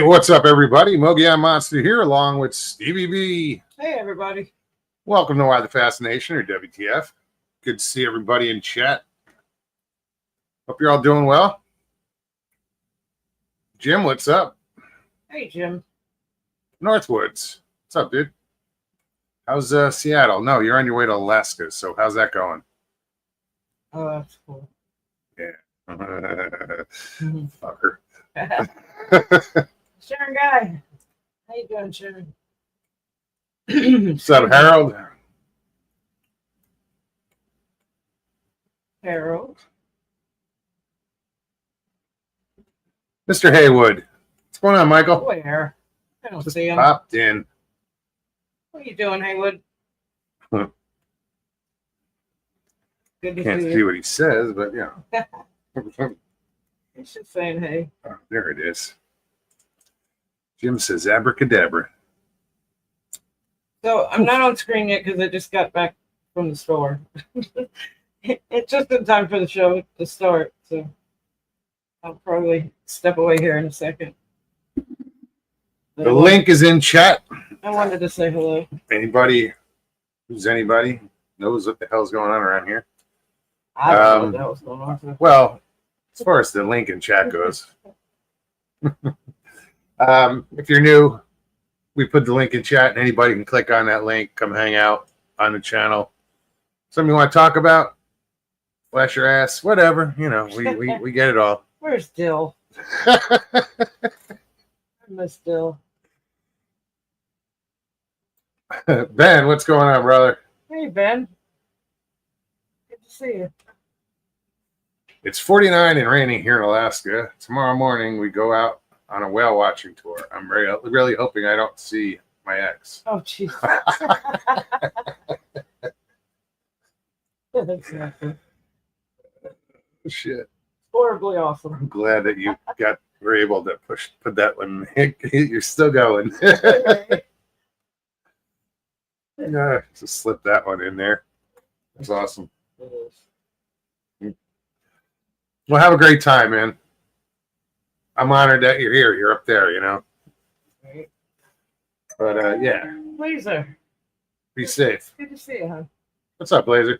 Hey, what's up, everybody? Mogian Monster here, along with Stevie B. Hey, everybody. Welcome to Why the Fascination, or WTF. Good to see everybody in chat. Hope you're all doing well. Jim, what's up? Hey, Jim. Northwoods, what's up, dude? How's Seattle? No, you're on your way to Alaska, so how's that going? Oh, that's cool. Yeah. Fucker. Sharon Guy. How you doing, Sharon? What's up, Harold? Harold. Mr. Haywood. What's going on, Michael? Where? I don't Just see him. popped in. What are you doing, Haywood? Huh. Good to Can't see see you. what he says, but yeah. He's just saying hey. Oh, there it is. Jim says abracadabra. So I'm not on screen yet because I just got back from the store. It's just in time for the show to start, so I'll probably step away here in a second. But The link is in chat. I wanted to say hello. Anybody who's anybody knows what the hell's going on around here. I don't know what the hell's going on. So. Well, as far as the link in chat goes, if you're new, we put the link in chat, and anybody can click on that link, come hang out on the channel. Something you want to talk about? Flash your ass, whatever. You know, we get it all. Where's Dill? I miss Dill. Ben, what's going on, brother? Hey, Ben. Good to see you. It's 49 and raining here in Alaska. Tomorrow morning, we go out on a whale watching tour. I'm really hoping I don't see my ex. Oh, jeez. Exactly. Shit. Horribly awesome. I'm glad that you were able to put that one. You're still going. Yeah, just slip that one in there. That's awesome. It is. Well, have a great time, man. I'm honored that you're here. You're up there, you know. Right. But yeah, Blazer. be safe. Good to see you, huh? What's up, Blazer?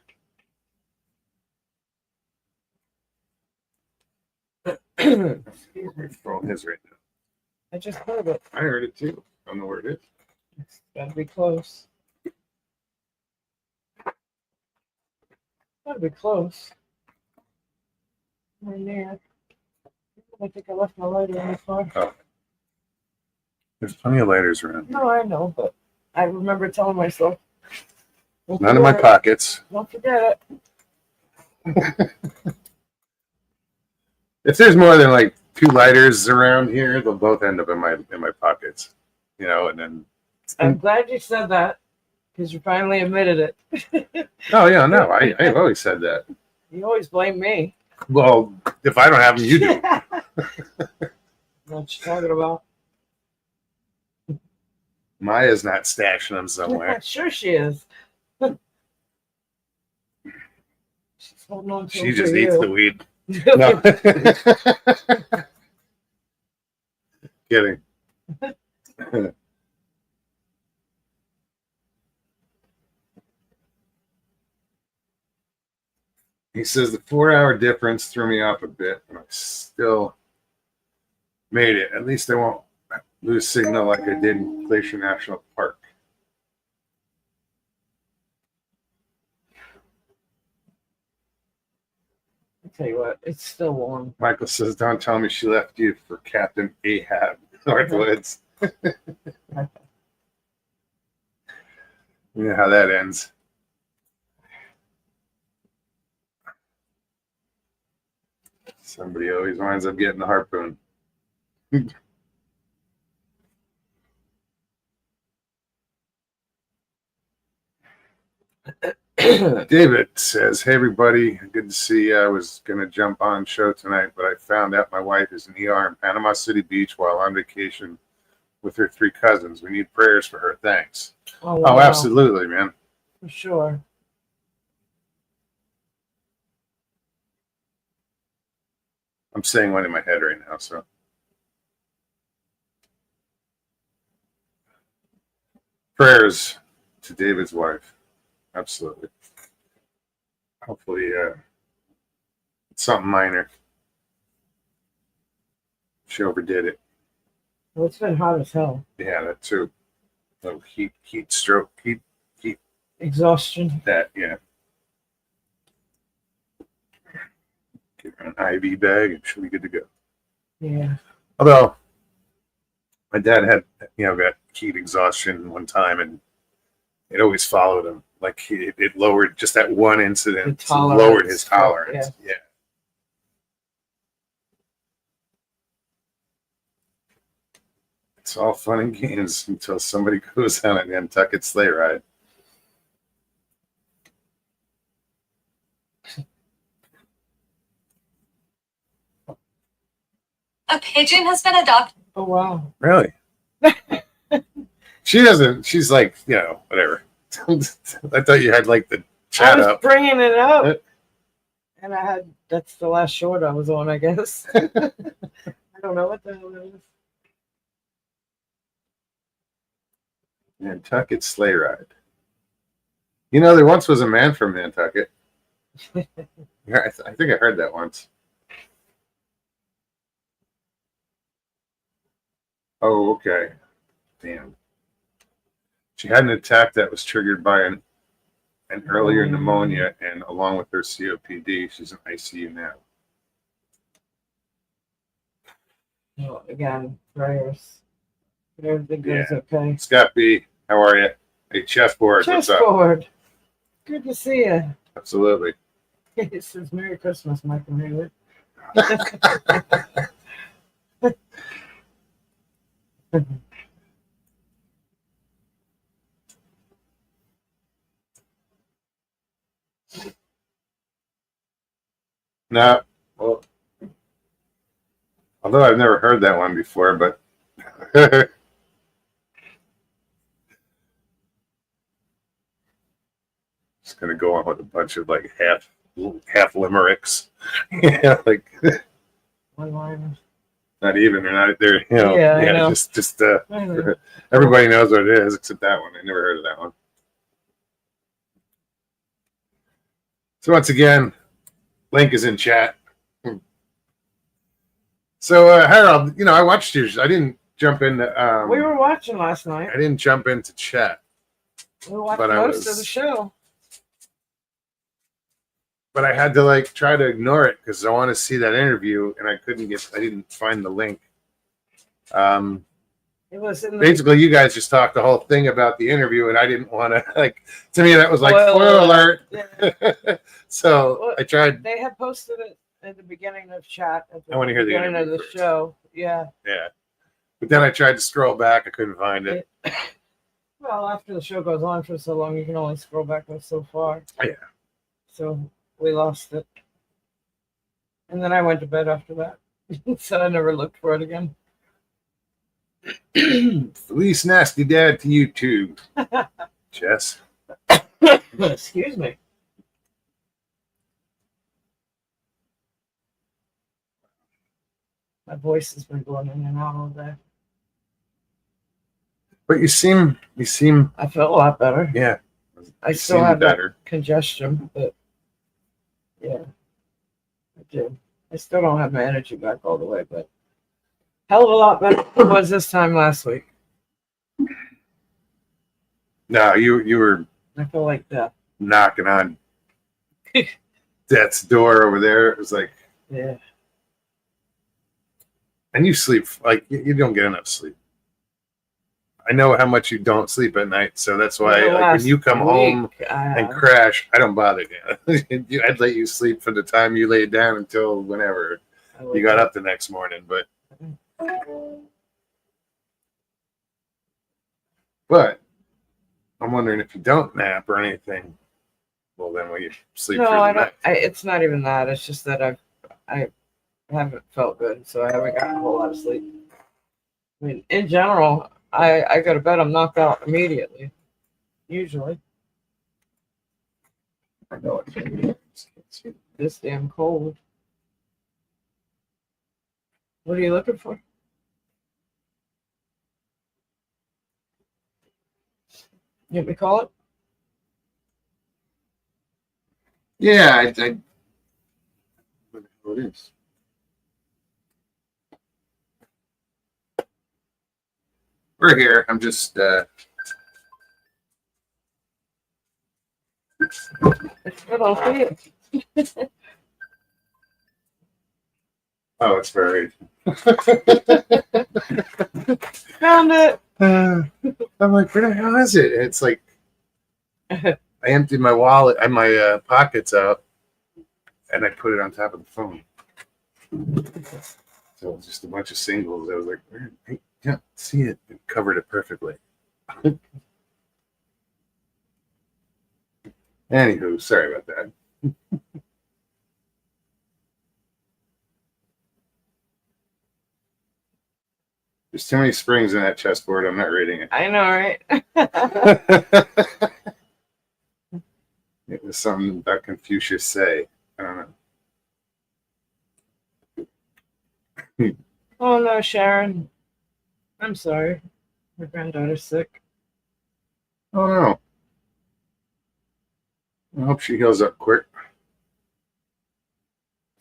Excuse me. Phone is right now. I just heard it. I heard it too. I don't know where it is. It's gotta be close. Gotta be close. Right there. I think I left my lighter in the car. Oh. There's plenty of lighters around. No, I know, but I remember telling myself. None in my pockets. Don't forget it. If there's more than like 2 lighters around here, they'll both end up in my pockets. You know, and then. I'm glad you said that because you finally admitted it. Oh yeah, no, I've always said that. You always blame me. Well, if I don't have them, you do. What you talking about? Maya's not stashing them somewhere. Sure she is. She's holding on to She them just for eats you. the weed. No. Kidding. He says the 4-hour difference threw me off a bit, and I still made it. At least I won't lose signal like I did in Glacier National Park. I'll tell you what, it's still warm. Michael says, don't tell me she left you for Captain Ahab, Northwoods. You know how that ends. Somebody always winds up getting the harpoon. David says, hey, everybody. Good to see you. I was going to jump on show tonight, but I found out my wife is in ER in Panama City Beach while on vacation with her 3 cousins. We need prayers for her. Thanks. Oh, wow. Oh, absolutely, man. For sure. I'm saying one in my head right now, so. Prayers to David's wife. Absolutely. Hopefully, it's something minor. She overdid it. Well, it's been hot as hell. Yeah, that too. Oh, heat stroke, heat, Exhaustion. that, yeah. Get her an IV bag and she'll be good to go. Yeah. Although, my dad had, got heat exhaustion one time and it always followed him. Like, it lowered, just that one incident lowered his tolerance. Yeah. It's all fun and games until somebody goes on a Nantucket sleigh ride. A pigeon has been adopted. Oh, wow. Really? She doesn't. She's like, whatever. I thought you had like the chat I was up. bringing it up. And that's the last short I was on, I guess. I don't know what the hell it is. Nantucket sleigh ride. There once was a man from Nantucket. Yeah, I think I heard that once. Oh, okay. Damn. She had an attack that was triggered by an earlier pneumonia, and along with her COPD, she's in ICU now. Well, again, prayers. Everything goes okay. Scott B, how are you? Hey, Chessboard, what's up? Chessboard. Good to see you. Absolutely. It says Merry Christmas, Michael Hayward. No, well, although I've never heard that one before, but just gonna go on with a bunch of like half limericks. Like One-liners. not even, they're not there. Yeah, I know. Just everybody knows what it is except that one. I never heard of that one. So once again, link is in chat. So Harold, I watched yours. I didn't jump into. We were watching last night. I didn't jump into chat. We watched but most of the show. But I had to try to ignore it because I want to see that interview, and I didn't find the link. It was in basically you guys just talked the whole thing about the interview, and I didn't want to to me that was like spoiler alert. Yeah. So I tried. They had posted it at the beginning of chat. I want to hear the beginning interview of the first. show. Yeah. Yeah. But then I tried to scroll back. I couldn't find it. Well, after the show goes on for so long, you can only scroll back so far. Yeah. So we lost it. And then I went to bed after that. So I never looked for it again. Felice Nasty Dad to you too, Jess. Excuse me. My voice has been going in and out all day. But you seem. I feel a lot better. Yeah. I still have that congestion, but yeah, I do. I still don't have my energy back all the way, but hell of a lot better than it was this time last week. No, you were I feel like that. knocking on death's door over there. It was like, Yeah. and you sleep you don't get enough sleep. I know how much you don't sleep at night, so that's why when you come home and crash, I don't bother you. I'd let you sleep from the time you laid down until whenever you got up the next morning. But I'm wondering if you don't nap or anything. Well, then will you sleep through the I night? don't. It's not even that. It's just that I haven't felt good, so I haven't gotten a whole lot of sleep. I mean, in general, I go to bed, I'm knocked out immediately. Usually. I know it's this damn cold. What are you looking for? You want me to call it? Yeah, I what the hell it is. We're here. I'm just It's good. I'll see it. oh, it's buried. Found it. I'm like, where the hell is it? And it's like I emptied my wallet and my pockets out, and I put it on top of the phone. So it was just a bunch of singles. I was like, where? I can't see it. It covered it perfectly. Anywho, sorry about that. There's too many springs in that chessboard. I'm not reading I know, right? it. It was something about Confucius say. I don't know. Oh no, Sharon. I'm sorry. Her granddaughter's sick. Oh no. I hope she heals up quick.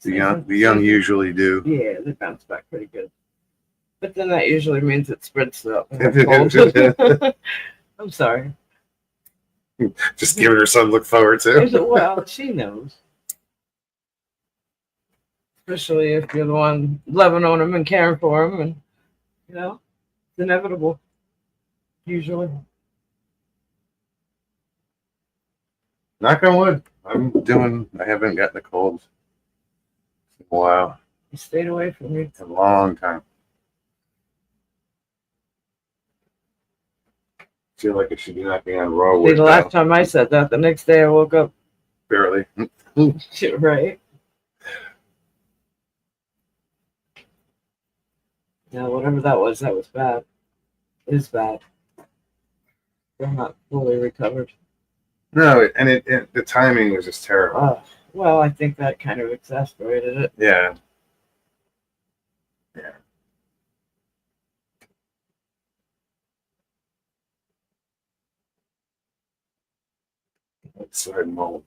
The young usually do. Yeah, they bounce back pretty good. But then that usually means it spreads throughout the whole cold. I'm sorry. Just giving her something to look forward to. Well, she knows. Especially if you're the one loving on them and caring for them, and you know, it's inevitable. Usually. Knock on wood. I haven't gotten a cold in a while. You stayed away from me. A long time. Feel like it should be knocking on raw See, wood. the last time I said that, the next day I woke up. Barely. Right. Yeah, whatever that was bad. Is bad. They're not fully recovered. No, and the timing was just terrible. Well, I think that kind of exasperated it. Yeah. Yeah. Outside mold.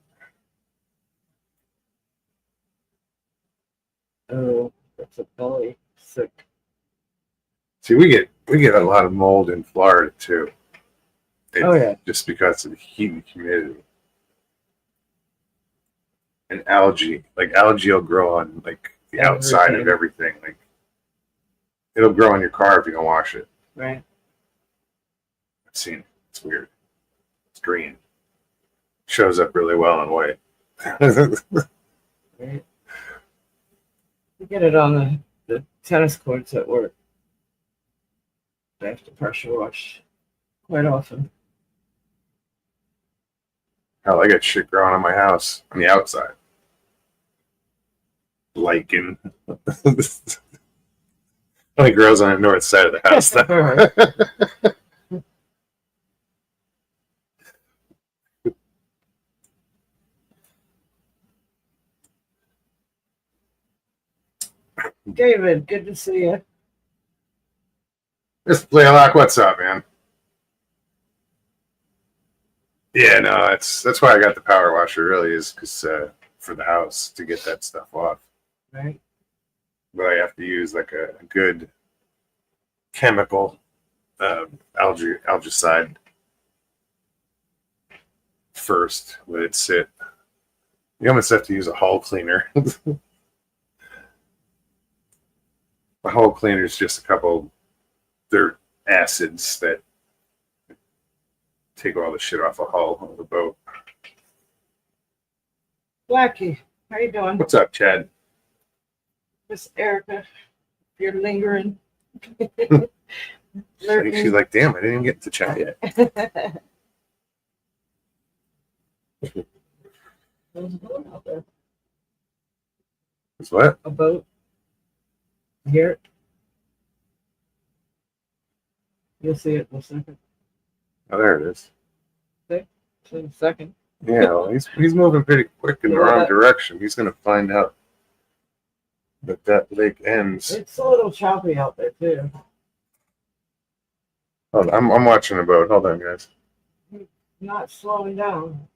Oh, that's a belly sick. See, we get a lot of mold in Florida too. Oh, yeah. Just because of the heat and humidity. And algae. Like algae will grow on like the outside of everything. Like it'll grow on your car if you don't wash it. Right. I've seen it. It's weird. It's green. Shows up really well in white. Right. You get it on the tennis courts at work. They have to pressure wash quite often. Hell, I got shit growing on my house on the outside. Lichen. Only grows on the north side of the house, though. David, good to see you. Mr. Playlock, what's up, man? Yeah, no, that's why I got the power washer. Really, is because for the house to get that stuff off. Right. But I have to use like a good chemical algicide first. Let it sit. You almost have to use a hull cleaner. A hull cleaner is just a couple. They're acids that take all the shit off a hull of the boat. Blackie, how you doing? What's up, Chad? Miss Erica, if you're lingering. I think she's like, damn, I didn't even get to chat yet. There's a boat out there. It's what? A boat. Here. You'll see it in a second. Oh, there it is. In a second. Yeah, well, he's moving pretty quick in the wrong direction. He's going to find out that lake ends. It's a little choppy out there too. Hold on, I'm watching a boat. Hold on, guys. not slowing down.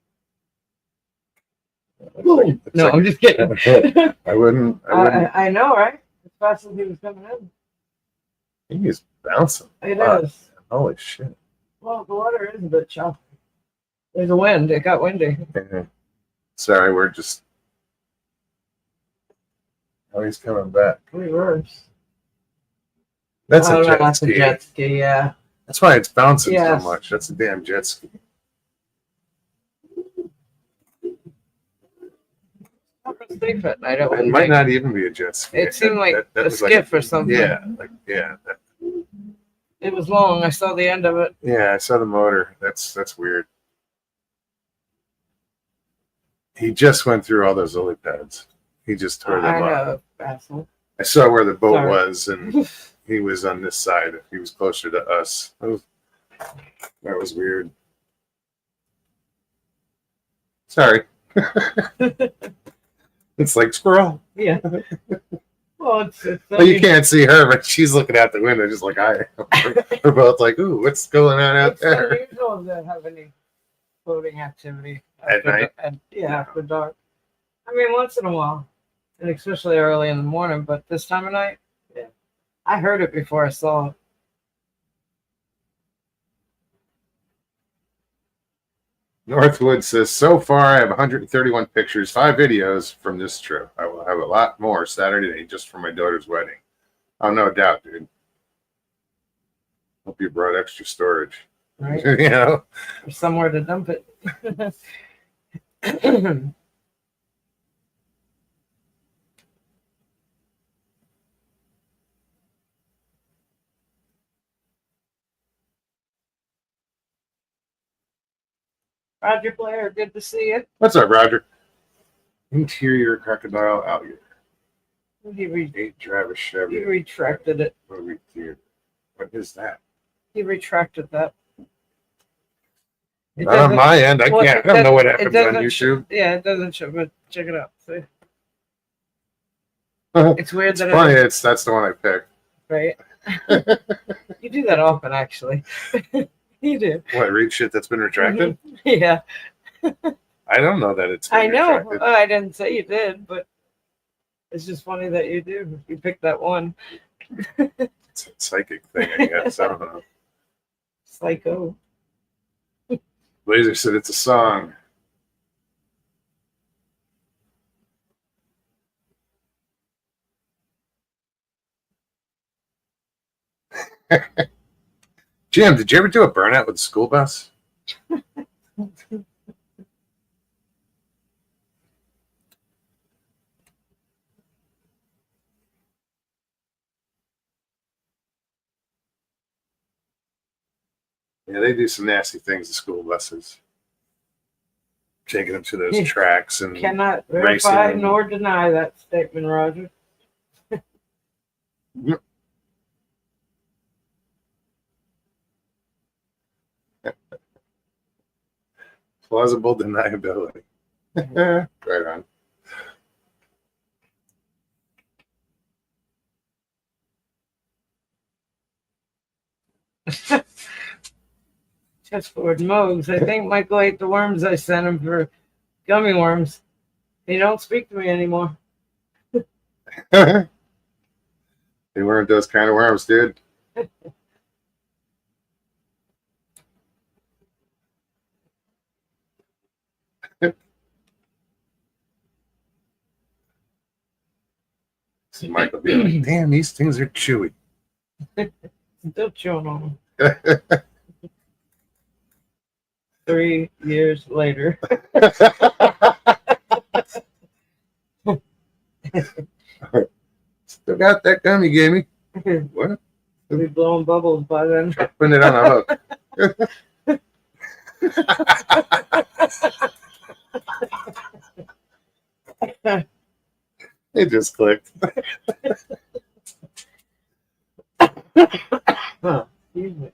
It's No, like- I'm just kidding. I wouldn't. I know, right? As fast as he was coming in. He's bouncing. It Wow. is. Holy shit. Well, the water is a bit choppy. There's a wind. It got windy. Sorry, we're just. Oh, he's coming back. Reverse. That's Oh, a no, jet that's ski. a jet ski, yeah. That's why it's bouncing Yes. so much. That's a damn jet ski. Safe at night. I It wouldn't might think. not even be a jet ski. It seemed like That a was skiff or something. Yeah, It was long. I saw the end of it. yeah. I saw the motor. That's weird. He just went through all those lily pads. He just tore I them up. know, asshole. I saw where the boat Sorry. was, and he was on this side. He was closer to us. That was weird. Sorry. It's like squirrel. Yeah. Well, it's Well, you can't see her, but she's looking out the window just like I am. We're both like, ooh, what's going on out It's there? unusual to have any boating activity At after night? after dark. I mean, once in a while, and especially early in the morning. But this time of night, yeah, I heard it before I saw it. Northwood says, so far I have 131 pictures, 5 videos from this trip. I will have a lot more Saturday night just for my daughter's wedding. Oh, no doubt, dude. Hope you brought extra storage. Right, You know? or somewhere to dump it. Roger Blair, good to see you. What's up, Roger? Interior crocodile alligator. He 8 Travis Chevy. retracted it. Movie theater. What is that? He retracted that. It Not on doesn't- my end. I well, can't. it I don't know what doesn't- happens it on doesn't sh- YouTube. Yeah, it doesn't show, but check it out. See? It's It's weird that funny. That's the one I picked. right? You do that often, actually. You do. What, read shit that's been retracted? Yeah, I don't know that it's been I know. retracted. I didn't say you did, but it's just funny that you do. You picked that one. It's a psychic thing, I guess. I don't know. Psycho. Laser said it's a song. Jim, did you ever do a burnout with the school bus? Yeah, they do some nasty things to school buses. Taking them to those tracks and Cannot Racing verify and- nor deny that statement, Roger. plausible deniability. Right on. Chessboard Mogs. I think Michael ate the worms I sent him for gummy worms. He don't speak to me anymore. They weren't those kind of worms, dude. See Michael be like, damn, these things are chewy. Still chewing on them. 3 years later. Still got that gum you gave me. What? We'll be blowing bubbles by then. Putting it on a hook. It just clicked. Huh. Excuse me.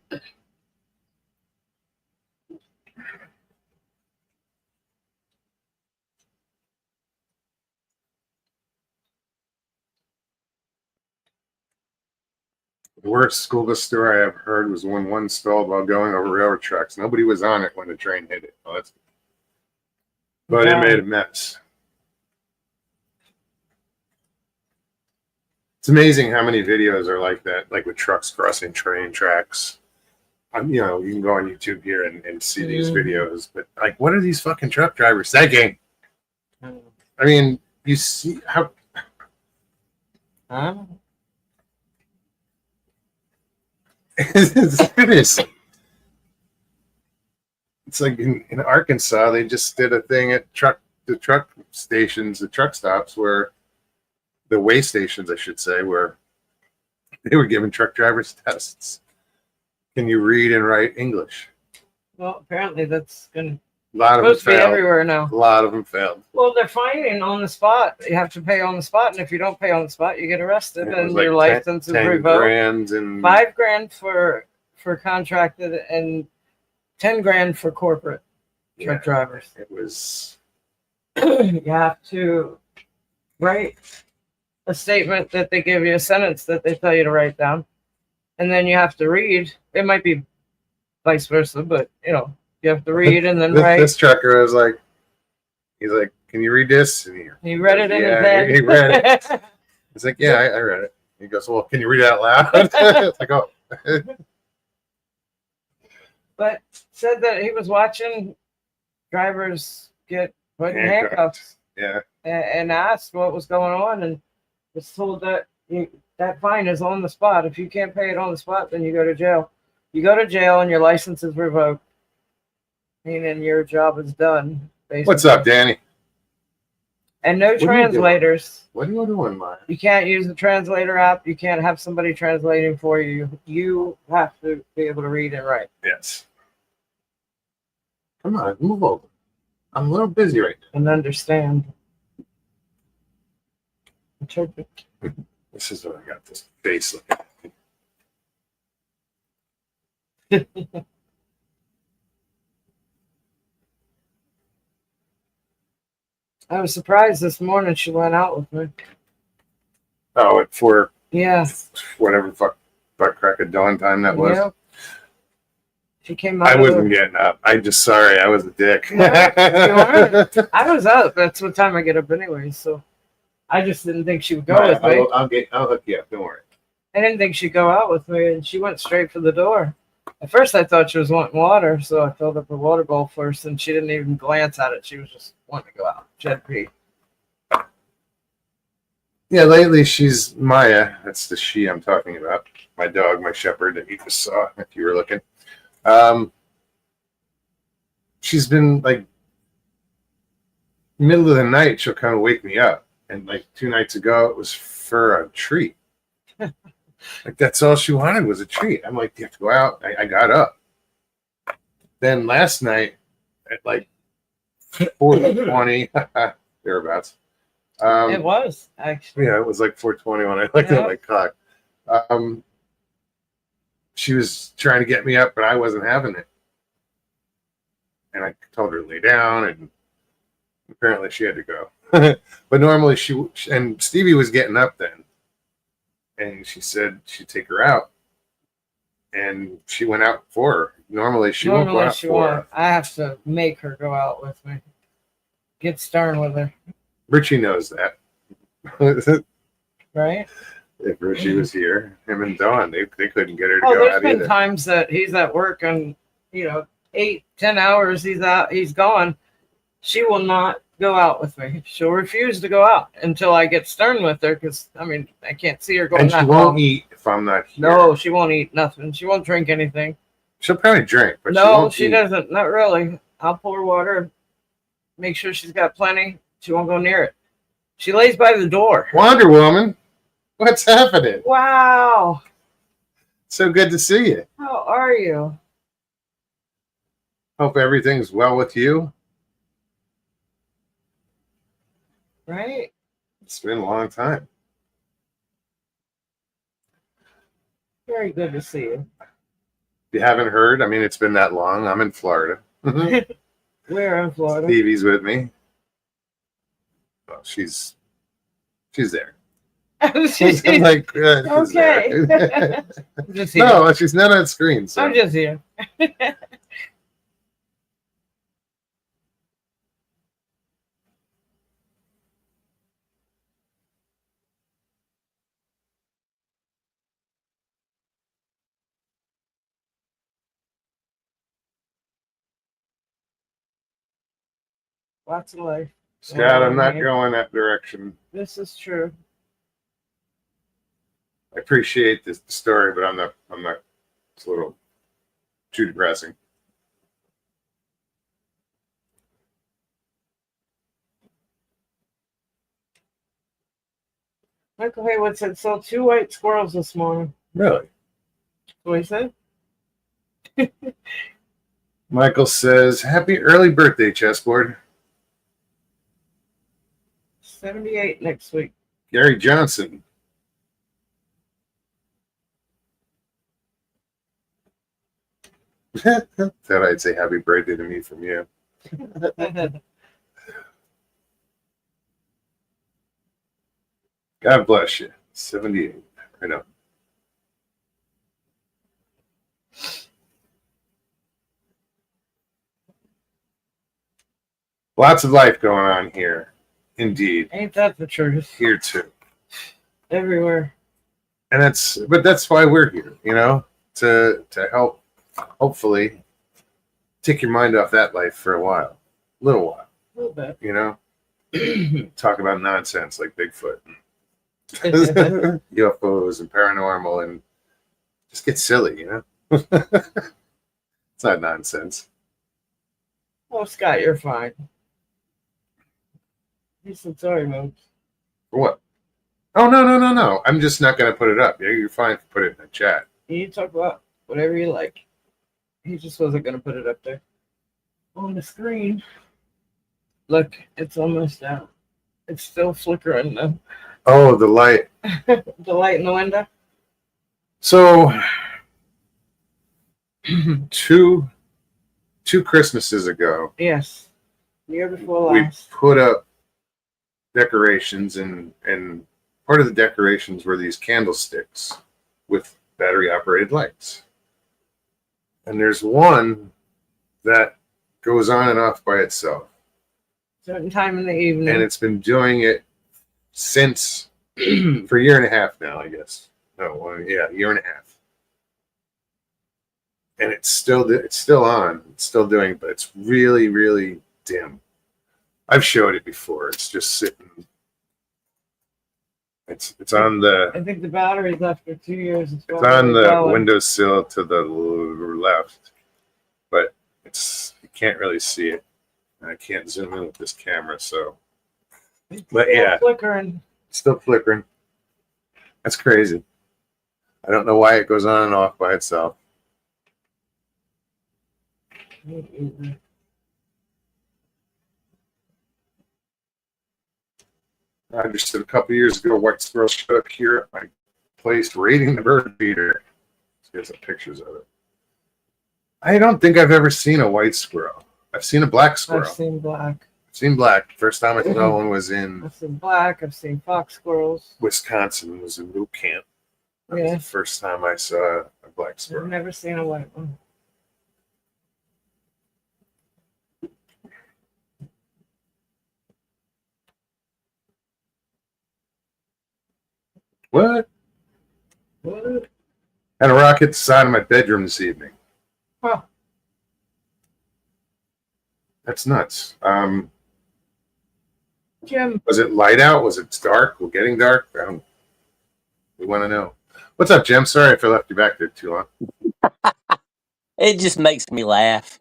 The worst school bus story I ever heard was when one stalled while going over railroad tracks. Nobody was on it when the train hit it. Well, but it made a mess. It's amazing how many videos are like that, like with trucks crossing train tracks. You know, you can go on YouTube here and see these videos, but like, what are these fucking truck drivers thinking? I mean, you see how. Seriously. It's like in Arkansas, they just did a thing at the truck stations, the truck stops, where the way stations, I should say, where they were giving truck drivers tests. Can you read and write English? Well, apparently that's going A lot of them supposed to be failed. everywhere now. A lot of them failed. Well, they're fining on the spot. You have to pay on the spot, and if you don't pay on the spot, you get arrested, It was and like your license is 10 revoked. grand and $5,000 for contracted, and $10,000 for corporate truck drivers. It was You have to write a statement that they give you, a sentence that they tell you to write down, and then you have to read. It might be vice versa, but you know, you have to read and then write. This trucker was like, he's like, "Can you read this?" And He read it in his yeah, head. he read it. He's like, "Yeah, I read it." He goes, "Well, can you read it out loud?" It's like, "Oh." But said that he was watching drivers get put in handcuffs Yeah. and asked what was going on, and was told that that fine is on the spot. If you can't pay it on the spot, then you go to jail. You go to jail and your license is revoked, meaning your job is done. Basically. What's up, Danny? And no are you doing? translators. What are you doing, Maya? You can't use the translator app. You can't have somebody translating for you. You have to be able to read and write Yes. Come on, move over. I'm a little busy right now. and understand. Interpret. This is what I got this face looking at. I was surprised this morning she went out with me. Oh, at for Yeah. whatever fuck butt crack of dawn time that was. Yep. She came out. I of wasn't the- getting up. I just sorry, I was a dick. No, you weren't. I was up. That's what time I get up anyway. So I just didn't think she would go with me. I'll hook you up. Don't worry. I didn't think she'd go out with me, and she went straight for the door. At first, I thought she was wanting water, so I filled up her water bowl first, and she didn't even glance at it. She was just wanting to go out. She had to pee. Yeah, lately she's Maya. That's the she I'm talking about. My dog, my shepherd that you just saw, if you were looking. She's been like middle of the night, she'll kind of wake me up. And like 2 nights ago, it was for a treat. Like that's all she wanted was a treat. I'm like, you have to go out. I got up. Then last night at like 4:20, thereabouts. It was, actually. Yeah, it was like 4:20 when I looked at my clock. She was trying to get me up, but I wasn't having it. And I told her to lay down, and apparently she had to go. But normally and Stevie was getting up then. And she said she'd take her out. And she went out for her. Normally she won't go out for her. I have to make her go out with me. Get stern with her, Richie knows that. right? If Richie was here, him and Dawn, they couldn't get her to Oh, go there's out been either. times that he's at work and, 8-10 hours he's out, he's gone. She will not go out with me. She'll refuse to go out until I get stern with her because, I can't see her going And she that won't long. eat if I'm not here. No, she won't eat nothing. She won't drink anything. She'll probably drink, but No, she she won't eat. doesn't. Not really. I'll pour her water, make sure she's got plenty. She won't go near it. She lays by the door. Wonder Woman, what's happening? Wow. So good to see you. How are you? Hope everything's well with you. Right? It's been a long time. Very good to see you. If you haven't heard, I mean, it's been that long. I'm in Florida. We're in Florida. Stevie's with me. Well, she's there. I'm like, Okay. I'm just here. No, she's not on screen. So. I'm just here. Lots of life. Scott, I'm not going that direction. This is true. I appreciate this story, but I'm not. It's a little too depressing. Michael Haywood said, saw 2 white squirrels this morning. Really? What he said? Michael says, "Happy early birthday, chessboard." 78 next week. Gary Johnson. Thought I'd say happy birthday to me from you. God bless you. 78. I know. Lots of life going on here. Indeed. Ain't that the truth? Here too. Everywhere. And that's why we're here, to help hopefully take your mind off that life for a little while, A little bit. Talk about nonsense like Bigfoot, UFOs and paranormal, and just get silly, It's not nonsense. Oh, Scott, you're fine. He's in sorry mode. For what? Oh, no. I'm just not going to put it up. Yeah, you're fine to put it in the chat. You talk about whatever you like. He just wasn't going to put it up there. On the screen. Look, it's almost out. It's still flickering though. Oh, the light. The light in the window? So, two Christmases ago, Yes. Year before we last. put up decorations, and part of the decorations were these candlesticks with battery operated lights. And there's one that goes on and off by itself. Certain time in the evening. And it's been doing it since for a year and a half now, I guess. No, well, yeah, a year and a half. And it's still on. It's still doing, but it's really, really dim. I've showed it before. It's just sitting. It's on the. I think the battery's after 2 years. It's on the windowsill to the left, but you can't really see it, and I can't zoom in with this camera. So, but yeah, flickering. It's still flickering. That's crazy. I don't know why it goes on and off by itself. I understood a couple years ago, white squirrel showed up here at my place raiding the bird feeder. Here's some pictures of it. I don't think I've ever seen a white squirrel. I've seen a black squirrel. I've seen black. I've seen black. First time I saw one was in I've seen black. I've seen fox squirrels. Wisconsin. It was in boot camp. That Yeah. was the first time I saw a black I've squirrel. never seen a white one. What? What? Had a rocket the side of my bedroom this evening. Huh. That's nuts. Jim. Was it light out? Was it dark? We're getting dark? We want to know. What's up, Jim? Sorry if I left you back there too long. It just makes me laugh.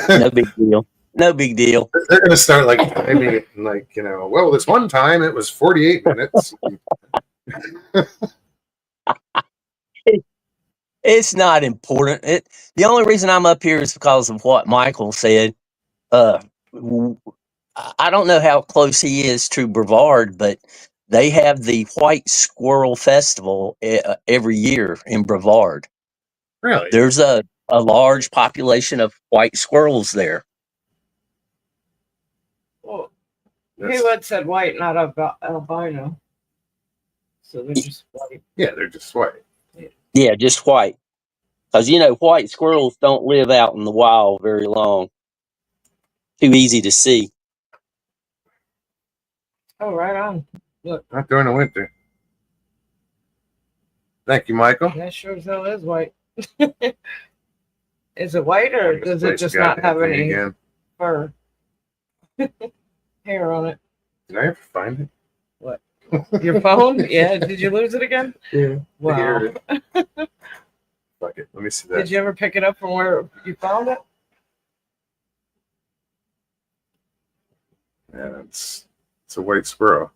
No big deal. No big deal. They're going to start well, this one time it was 48 minutes. It's not important. The only reason I'm up here is because of what Michael said. I don't know how close he is to Brevard, but they have the White Squirrel Festival every year in Brevard. Really? There's a large population of white squirrels there. Well, Haywood said white, not albino. So they're just white. Yeah, they're just white. Yeah, just white. Because, you know, white squirrels don't live out in the wild very long. Too easy to see. Oh, right on. Look, Not during the winter. Thank you, Michael. that sure as hell is white. Is it white or This does it place just got not have me any again. fur? Hair on it. Did I ever find it? What? Your phone? Yeah. Did you lose it again? Yeah. Wow. Here it is. Fuck it. Let me see that. Did you ever pick it up from where you found it? Yeah, it's a white squirrel.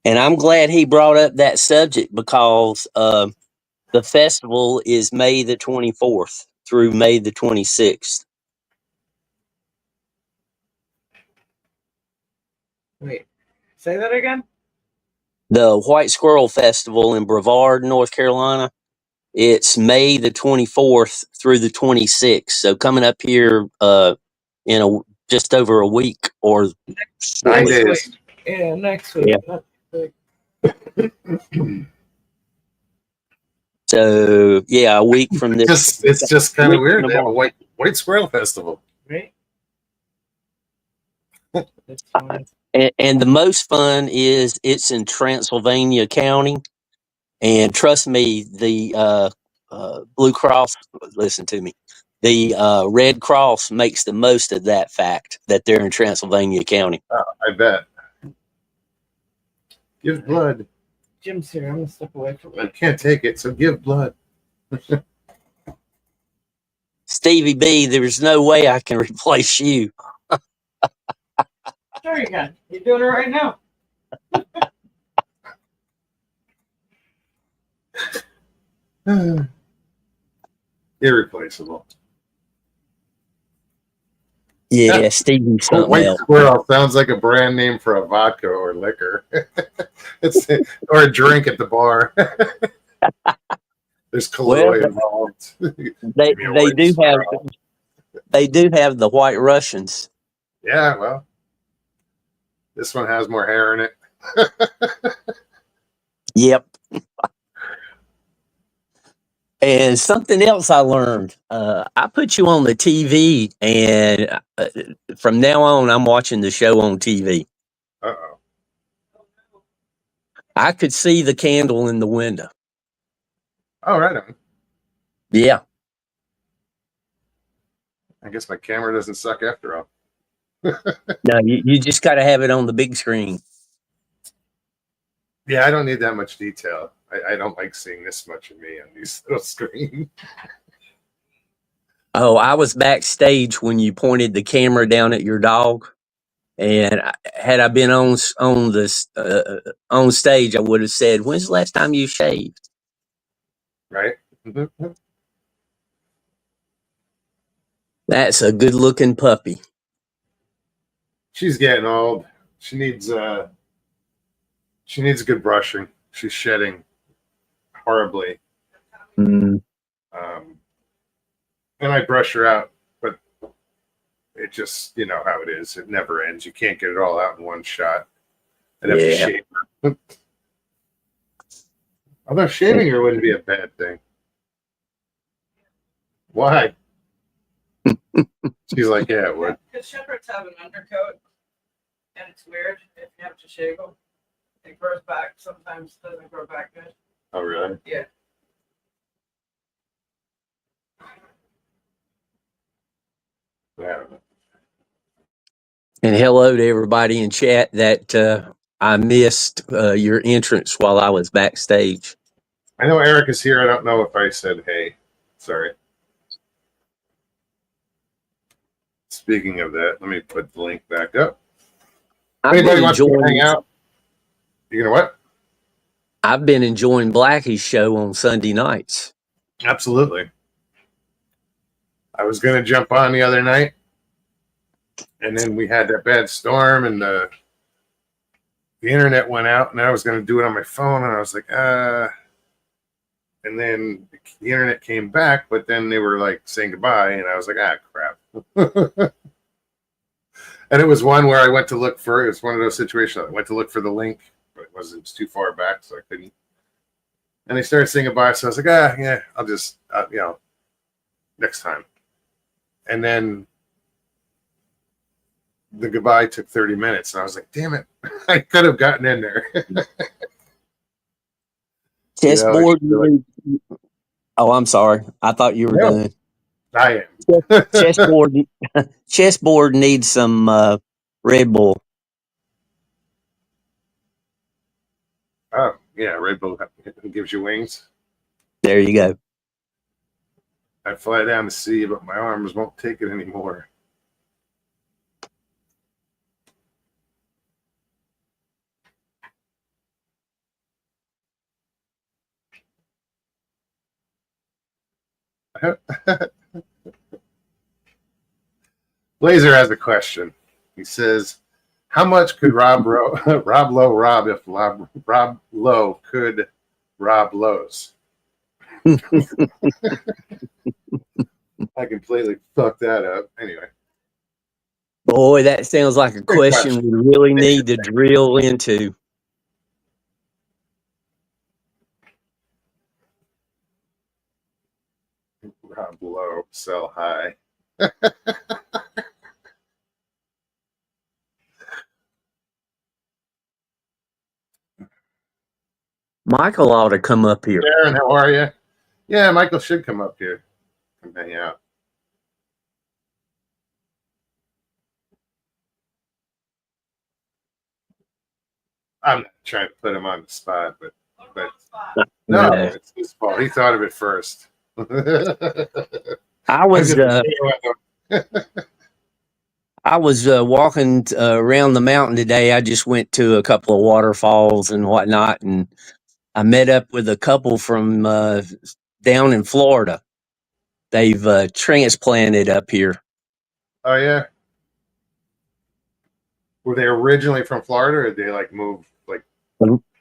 And I'm glad he brought up that subject because the festival is May the 24th through May the 26th. Wait. Say that again? The White Squirrel Festival in Brevard, North Carolina. It's May the 24th through the 26th. So coming up here in just over a week or 9 Next days. week. Yeah, next week. so yeah, a week from this. It's just kind of Week weird. from They have a tomorrow. white squirrel festival. Right? That's fine. And the most fun is it's in Transylvania County. And trust me, the Blue Cross, listen to me, the Red Cross makes the most of that fact that they're in Transylvania County. Oh, I bet. Give blood. Jim's here. I'm gonna step away from I it. can't take it, so give blood. Stevie B, there's no way I can replace you. Sure you can. You're doing it right now. Irreplaceable. Yeah, Stevie's something White else. squirrel sounds like a brand name for a vodka or liquor. It's or a drink at the bar. There's Kahlua involved. They Give me a they white do have squirrel. they do have the White Russians. Yeah, well, this one has more hair in it. Yep. And something else I learned, I put you on the TV, and from now on, I'm watching the show on TV. Uh-oh. I could see the candle in the window. Oh, right on. Yeah. I guess my camera doesn't suck after all. No, you just got to have it on the big screen. Yeah, I don't need that much detail. I don't like seeing this much of me on these little screens. Oh, I was backstage when you pointed the camera down at your dog, and had I been on this on stage, I would have said, "When's the last time you shaved?" Right? That's a good-looking puppy. She's getting old. She needs good brushing. She's shedding horribly. Mm. And I brush her out, but it just, you know how it is. It never ends. You can't get it all out in one shot. I'd have to Yeah. shave her. Although shaving her wouldn't be a bad thing. Why? She's like, yeah, it would. Because shepherds have an undercoat, and it's weird if you have to shave them. It grows back. Sometimes it doesn't grow back good. Oh, really? Yeah. I don't know. And hello to everybody in chat that I missed your entrance while I was backstage. I know Eric is here. I don't know if I said hey. Sorry. Speaking of that, let me put the link back up. I've Anybody been wants to hang enjoying, out? You know what? I've been enjoying Blackie's show on Sunday nights. Absolutely. I was going to jump on the other night, and then we had that bad storm, and the internet went out, and I was going to do it on my phone, and I was like, and then the internet came back, but then they were like saying goodbye, and I was like, crap. And it was one where I went to look for. It was one of those situations. I went to look for the link, but it was too far back, so I couldn't. And they started saying goodbye, so I was like, yeah, I'll just, next time. And then the goodbye took 30 minutes, and I was like, damn it, I could have gotten in there. Chessboard. Oh, I'm sorry. I thought you were No. done. I am. Chessboard. Chessboard needs some Red Bull. Oh, yeah, Red Bull gives you wings. There you go. I fly down the sea, but my arms won't take it anymore. Blazer has a question. He says, how much could Rob Lowe rob if Rob Lowe could rob Lowe's? I completely fucked that up. Anyway. Boy, that sounds like a question we really need to drill into. Rob Lowe, sell high. Michael ought to come up here. Darren, how are you? Yeah, Michael should come up here and hang out. I'm not trying to put him on the spot, but no, No. it's his fault. He thought of it first. I was walking around the mountain today. I just went to a couple of waterfalls and whatnot, and I met up with a couple from down in Florida. They've transplanted up here. Oh yeah. Were they originally from Florida, or did they like move like?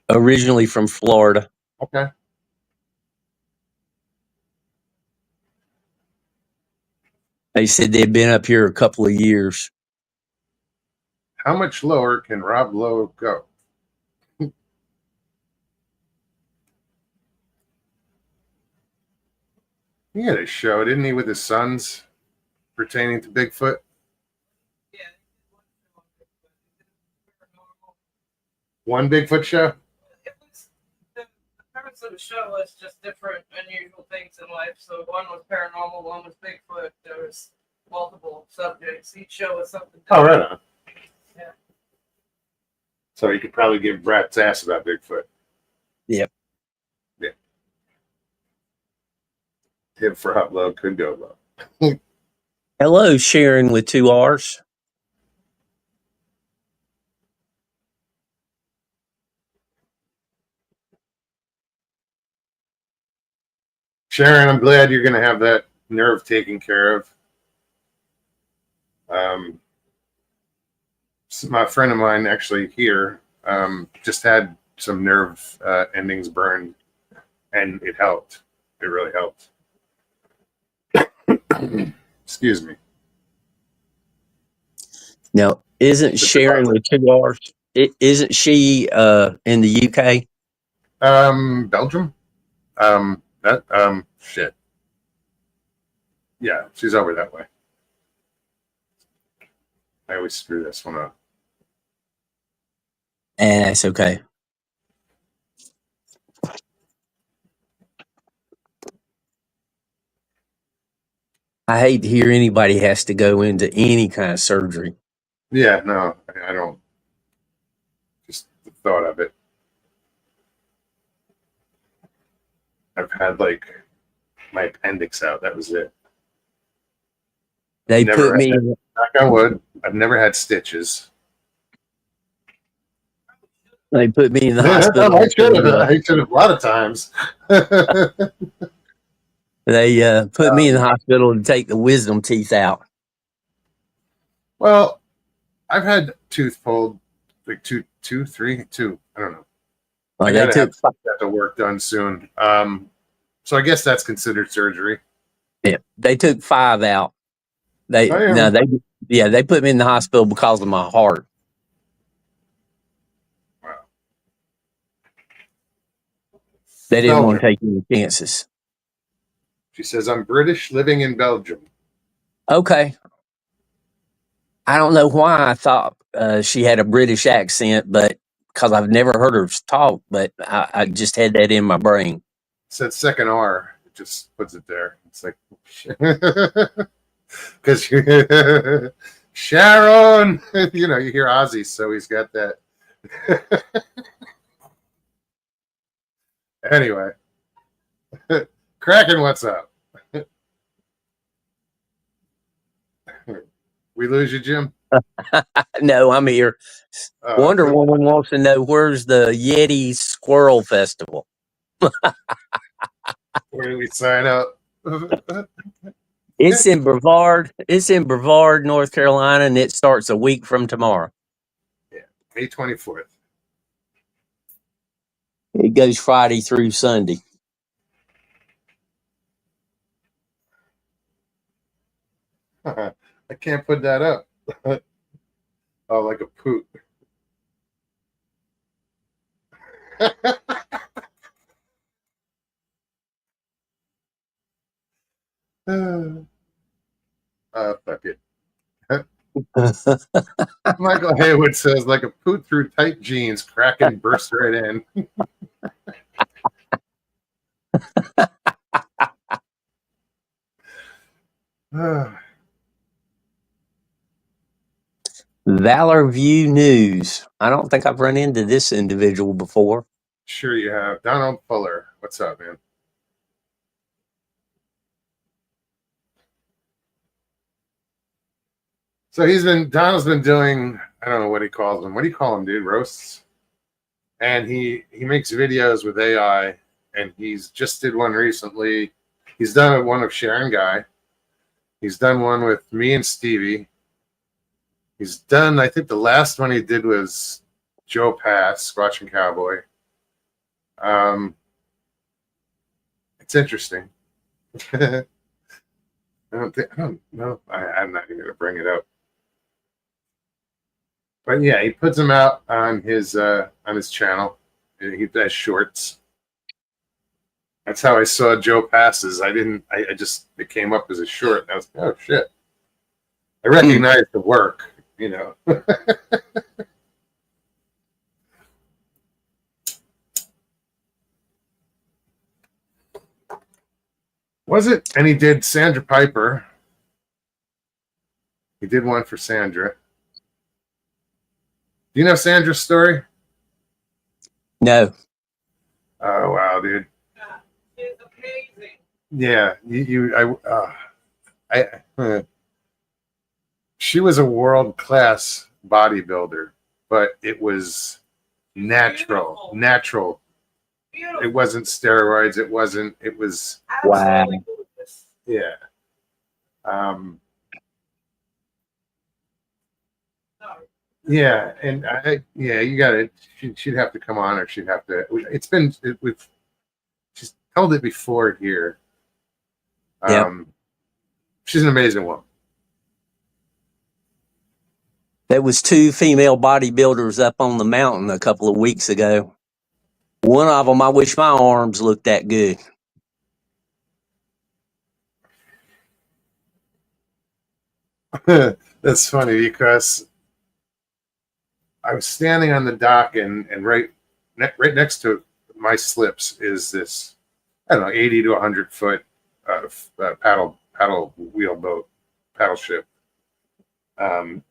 Originally from Florida. Okay. They said they'd been up here a couple of years. How much lower can Rob Lowe go? He had a show, didn't he, with his sons pertaining to Bigfoot? Yeah. One Bigfoot show? It was, the premise of the show was just different, unusual things in life. So one was paranormal, one was Bigfoot. There was multiple subjects. Each show was something Oh, different. right on. Yeah. So you could probably give Brat's ass about Bigfoot. Yep. Yeah. Tip for Hot Low could go low. Hello, Sharon with 2 R's. Sharon, I'm glad you're going to have that nerve taken care of. My friend of mine actually here just had some nerve endings burned, and it helped. It really helped. Excuse me. Now, isn't Sharon with 2 R's? Isn't she in the UK? Belgium. Shit. Yeah, she's over that way. I always screw this one up. And that's okay. I hate to hear anybody has to go into any kind of surgery. Yeah, no, I don't. Just the thought of it. I've had like my appendix out. That was it. They Never put me. had- Knock on wood. I've never had stitches. They put me in the hospital. I should have a lot of times. They put me in the hospital to take the wisdom teeth out. Well, I've had tooth pulled, like two. I don't know. Like I they gotta took. have the work done soon. So I guess that's considered surgery. Yeah, they took 5 out. They I am. no, they put me in the hospital because of my heart. Wow. They didn't want to Belgium. take any chances. She says, I'm British living in Belgium. Okay. I don't know why I thought she had a British accent, but because I've never heard her talk, but I just had that in my brain. Said second R. It just puts it there. It's like, because Sharon, you know, you hear Ozzy, so he's got that. Anyway, Kraken, what's up? We lose you, Jim? No, I'm here. Wonder Cool. Woman wants to know where's the Yeti Squirrel Festival. Where do we sign up? It's in Brevard. It's in Brevard, North Carolina, and it starts a week from tomorrow. May 24th. It goes Friday through Sunday. I can't put that up. Oh, like a poot. Fuck it. Michael Haywood says, like a poot through tight jeans, Kraken burst right in. Valor View News. I don't think I've run into this individual before. Sure you have. Donald Fuller. What's up, man? So Donald's been doing, I don't know what he calls them. What do you call them, dude? Roasts? And he makes videos with AI, and he's just did one recently. He's done one of Sharon Guy. He's done one with me and Stevie. He's done, I think the last one he did was Joe Pass, Squatching Cowboy. It's interesting. I don't know. I'm not even going to bring it up. But yeah, he puts them out on his channel. He does shorts. That's how I saw Joe Passes. I just, it came up as a short. And I was like, oh shit. I recognize the work, you know. Was it? And he did Sandra Piper. He did one for Sandra. Do you know Sandra's story? No. Oh wow, dude. It's amazing. Yeah, she was a world-class bodybuilder, but it was natural. Beautiful. Natural. Beautiful. It wasn't steroids. It was Wow. Absolutely gorgeous. yeah. Sorry. Yeah, and you got it. She'd have to come on, or she'd have to. She's told it before here. She's an amazing woman. There was 2 female bodybuilders up on the mountain a couple of weeks ago. One of them, I wish my arms looked that good. That's funny because I was standing on the dock, and right next to my slips is this, I don't know, 80 to 100 foot paddle wheel boat, paddle ship.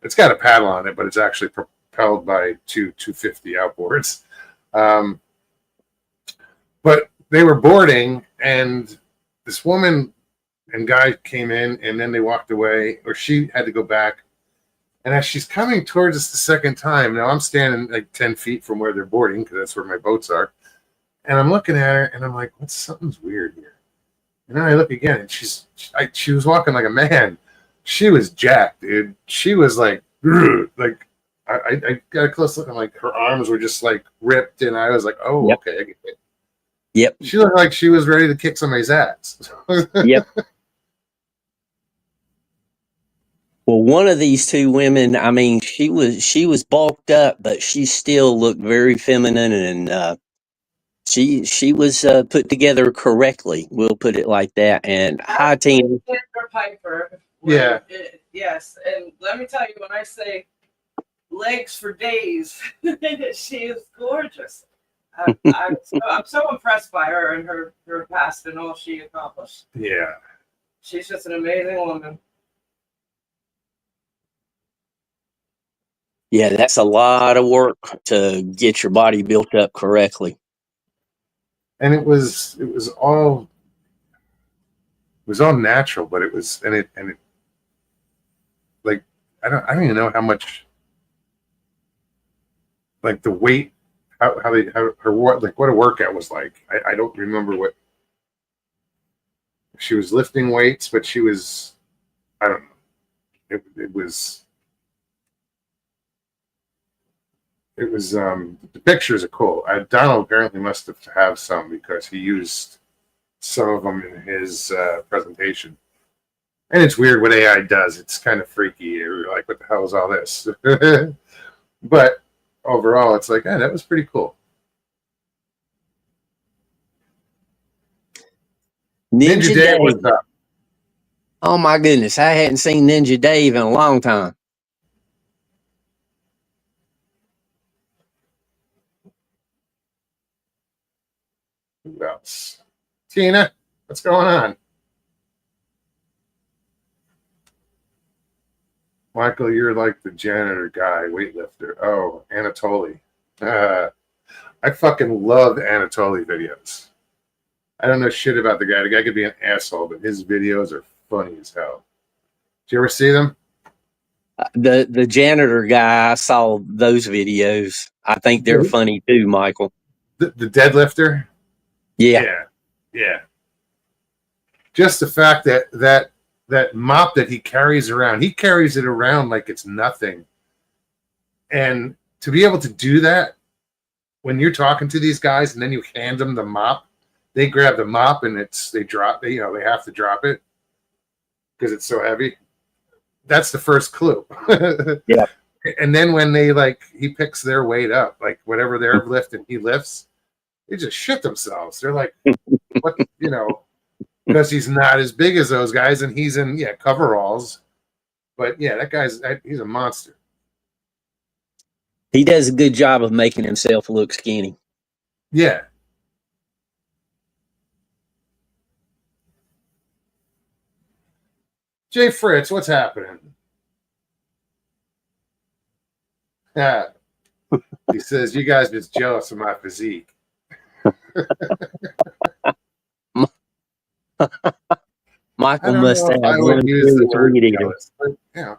It's got a paddle on it, but it's actually propelled by 250 outboards. But they were boarding, and this woman and guy came in, and then they walked away, or she had to go back. And as she's coming towards us the second time, now I'm standing like 10 feet from where they're boarding, because that's where my boats are. And I'm looking at her, and I'm like, something's weird here. And then I look again, and she was walking like a man. She was jacked, dude. She was like I got a close look, and like her arms were just like ripped, and I was like, oh, Yep. okay, I get it. Yep. She looked like she was ready to kick somebody's ass. Yep. Well, one of these two women, I mean, she was bulked up, but she still looked very feminine, and she was put together correctly. We'll put it like that. And hi, Tina. Sandra Piper. Yeah. Yes, and let me tell you, when I say legs for days, she is gorgeous. I'm so impressed by her and her past and all she accomplished. Yeah. She's just an amazing woman. Yeah, that's a lot of work to get your body built up correctly. And it was all natural, but it was and it like I don't even know how much, like the weight, how her what, like what a workout was like. I don't remember what she was lifting weights, but she was, I don't know. It was the pictures are cool. Donald apparently must have some because he used some of them in his presentation. And it's weird what AI does. It's kind of freaky. You're like, what the hell is all this? But overall, it's like, that was pretty cool. Ninja Dave. What's up? Oh my goodness, I hadn't seen Ninja Dave in a long time. Who else? Tina, what's going on? Michael, you're like the janitor guy, weightlifter. Oh, Anatoly. I fucking love Anatoly videos. I don't know shit about the guy. The guy could be an asshole, but his videos are funny as hell. Did you ever see them? The janitor guy, I saw those videos. I think they're funny too, Michael. The deadlifter? Yeah. Yeah. Just the fact that mop that he carries around, he carries it around like it's nothing. And to be able to do that when you're talking to these guys and then you hand them the mop, they grab the mop and they have to drop it because it's so heavy. That's the first clue. Yeah. And then when he picks their weight up, like whatever they're lifting, he lifts, they just shit themselves. They're like, what, because he's not as big as those guys and he's in coveralls. But yeah, he's a monster. He does a good job of making himself look skinny. Yeah. Jay Fritz, what's happening? Yeah. He says, you guys just jealous of my physique. Michael must have I would one use the word weed eater. jealous, but yeah.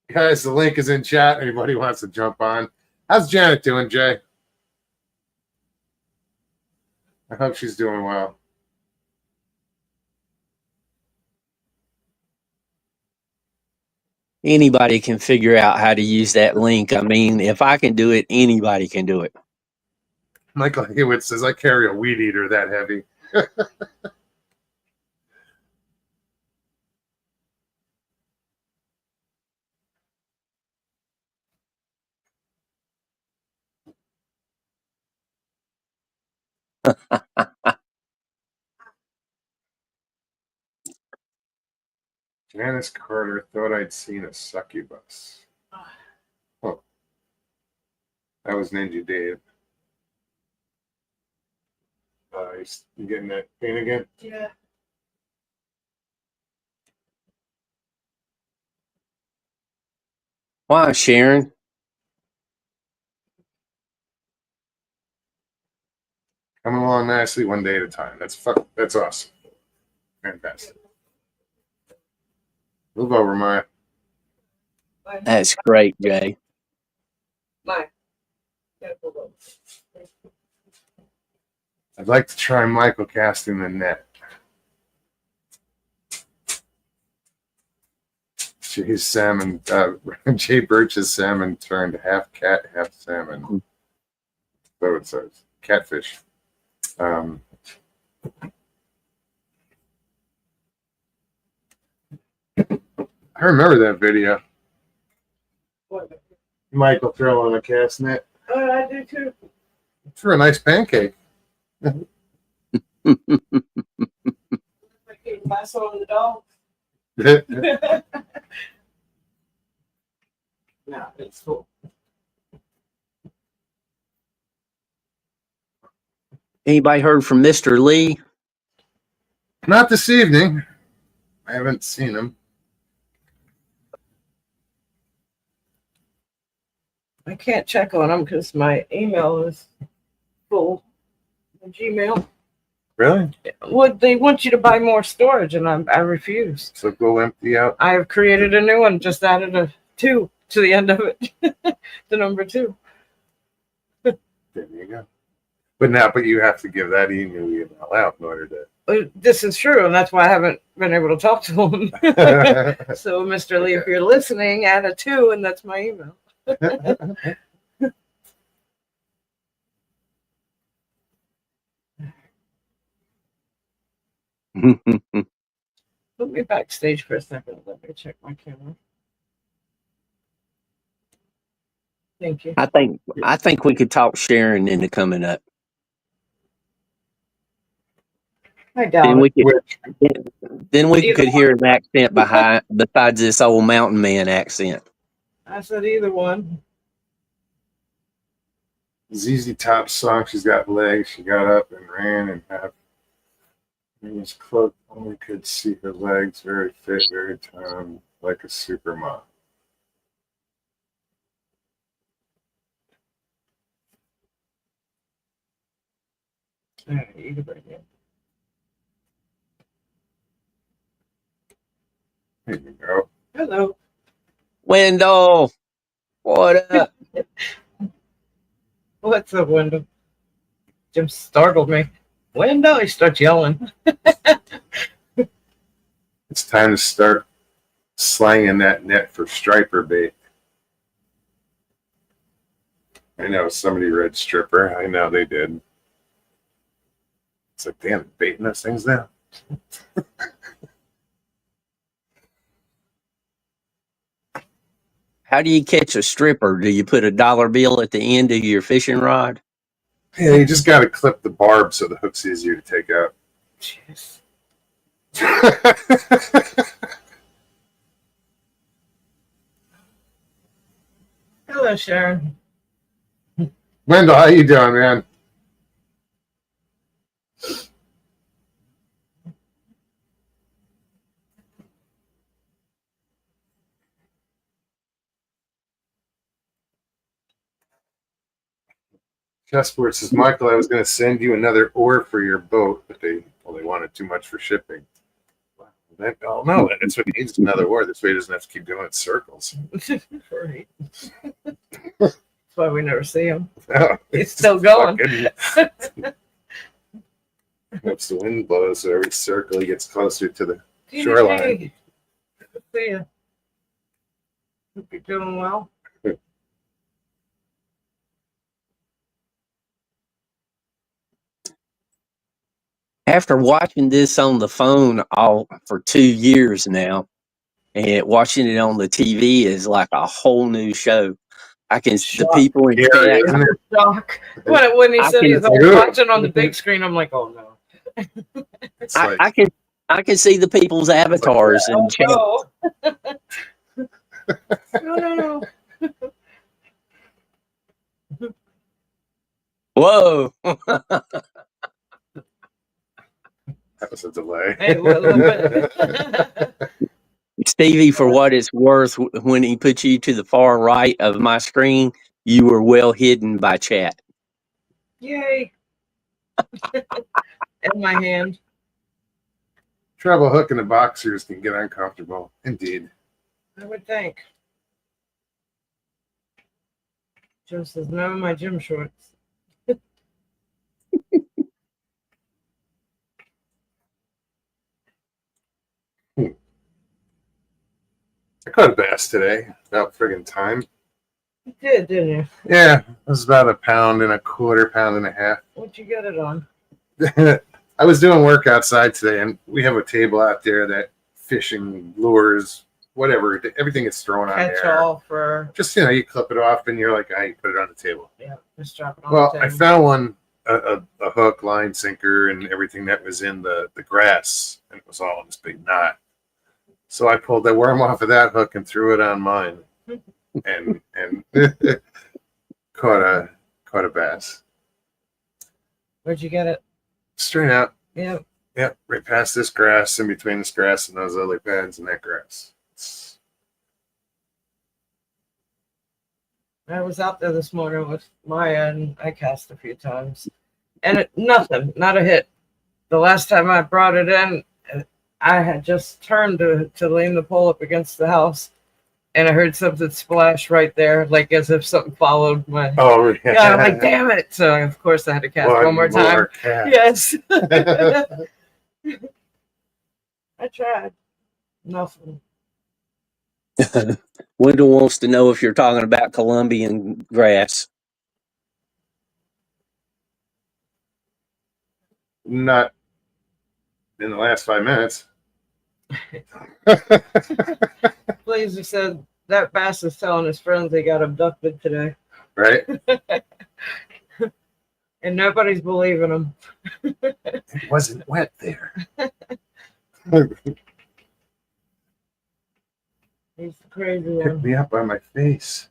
Guys, the link is in chat. Anybody wants to jump on? How's Janet doing, Jay? I hope she's doing well. Anybody can figure out how to use that link. I mean, if I can do it, anybody can do it. Michael Hewitt says, I carry a weed eater that heavy. Janice Carter thought I'd seen a succubus. Oh, that was Ninja Dave. You getting that pain again? Yeah. Why, Sharon? Coming along nicely, one day at a time. That's awesome. Fantastic. Move over, Maya. That's great, Jay. Bye. I'd like to try Michael casting the net. Jay's salmon, Jay Birch's salmon turned half cat, half salmon. So it says catfish. Um, I remember that video. What? Michael throwing a cast net Oh, I do too. for a nice pancake. Like you lasso on the dog. No, it's cool. Anybody heard from Mr. Lee? Not this evening. I haven't seen him. I can't check on them because my email is full. My Gmail. Really? Would they want you to buy more storage, and I refuse. So go empty out. I have created a new one, just added a 2 to the end of it. The number 2. There you go. But you have to give that email out in order to. This is true, and that's why I haven't been able to talk to him. So, Mr. Lee, if you're listening, add a 2, and that's my email. Put me backstage for a second. Let me check my camera. Thank you. I think we could talk Sharon into coming up. I doubt Then it. we could Either could hear an accent besides this old mountain man accent. I said either one. ZZ Top song. She's got legs. She got up and ran and had. It was close. Only could see her legs. Very fit, very toned, like a supermodel. All right, you can bring it. There you go. Hello. Wendell, what up? What's up, Wendell? Jim startled me. Wendell, he starts yelling. It's time to start slanging that net for striper bait. I know somebody read stripper. I know they did. It's like, damn, they're baiting those things now. How do you catch a stripper? Do you put a dollar bill at the end of your fishing rod? Yeah, you just got to clip the barb so the hook's easier to take out. Jeez. Hello, Sharon. Wendell, how you doing, man? Chessport says, Michael, I was going to send you another oar for your boat, but they wanted too much for shipping. Oh no, that's what he needs, another oar. This way he doesn't have to keep doing it circles. Right. That's why we never see him. Oh, He's still going. Once the wind blows, so every circle he gets closer to the shoreline. Good to see you. Hope you're doing well. After watching this on the phone all for 2 years now, and watching it on the TV is like a whole new show. The people in Scary, chat. isn't it? Shock. When he I said can- he's watching on the big screen, I'm like, oh no. It's like, I can see the people's avatars in chat. Oh, no. Whoa! that was a delay. Hey, well, a little bit. Stevie, for what it's worth, when he put you to the far right of my screen, you were well hidden by chat. Yay. In my hand. Treble hook in the boxers can get uncomfortable. Indeed. I would think. Joe says, no, my gym shorts. I caught a bass today. About friggin' time. You did, didn't you? Yeah, it was about 1.25 pounds, 1.5 pounds. What'd you get it on? I was doing work outside today, and we have a table out there that fishing lures, whatever, everything is thrown on Catch there. all for, Just you clip it off, and you're like, "Ah, you put it on the table." yeah, just drop it on Well, the I table. found one, a hook, line, sinker, and everything that was in the grass, and it was all in this big knot. So I pulled the worm off of that hook and threw it on mine, and caught a bass. Where'd you get it? Straight out. Yeah, Yep, right past this grass, in between this grass and those lily pads and that grass. I was out there this morning with Maya and I cast a few times. And nothing, not a hit. The last time I brought it in, I had just turned to lean the pole up against the house, and I heard something splash right there, like as if something followed my. Oh, Yeah, I'm like, damn it! So of course I had to cast one more time. Cast. Yes, I tried. Nothing. Wendell wants to know if you're talking about Colombian grass. Not in the last 5 minutes. Blazer said that bass is telling his friends they got abducted today, Right? and nobody's believing him. It wasn't wet there. He's the crazy Picked one. me up on my face.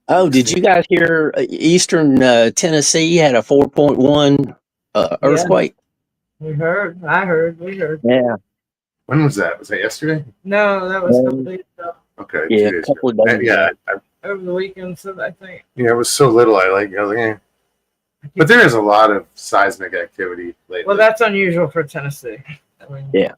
Oh, did you guys hear Eastern Tennessee had a 4.1 earthquake? We heard. I heard. We heard. Yeah. When was that? Was that yesterday? No, that was a couple days ago. Okay. Yeah, 2 days a couple ago. of days Yeah, ago. Over the weekend, so I think. it was so little. I was like, eh. But there is a lot of seismic activity lately. Well, that's unusual for Tennessee. I mean, Yeah.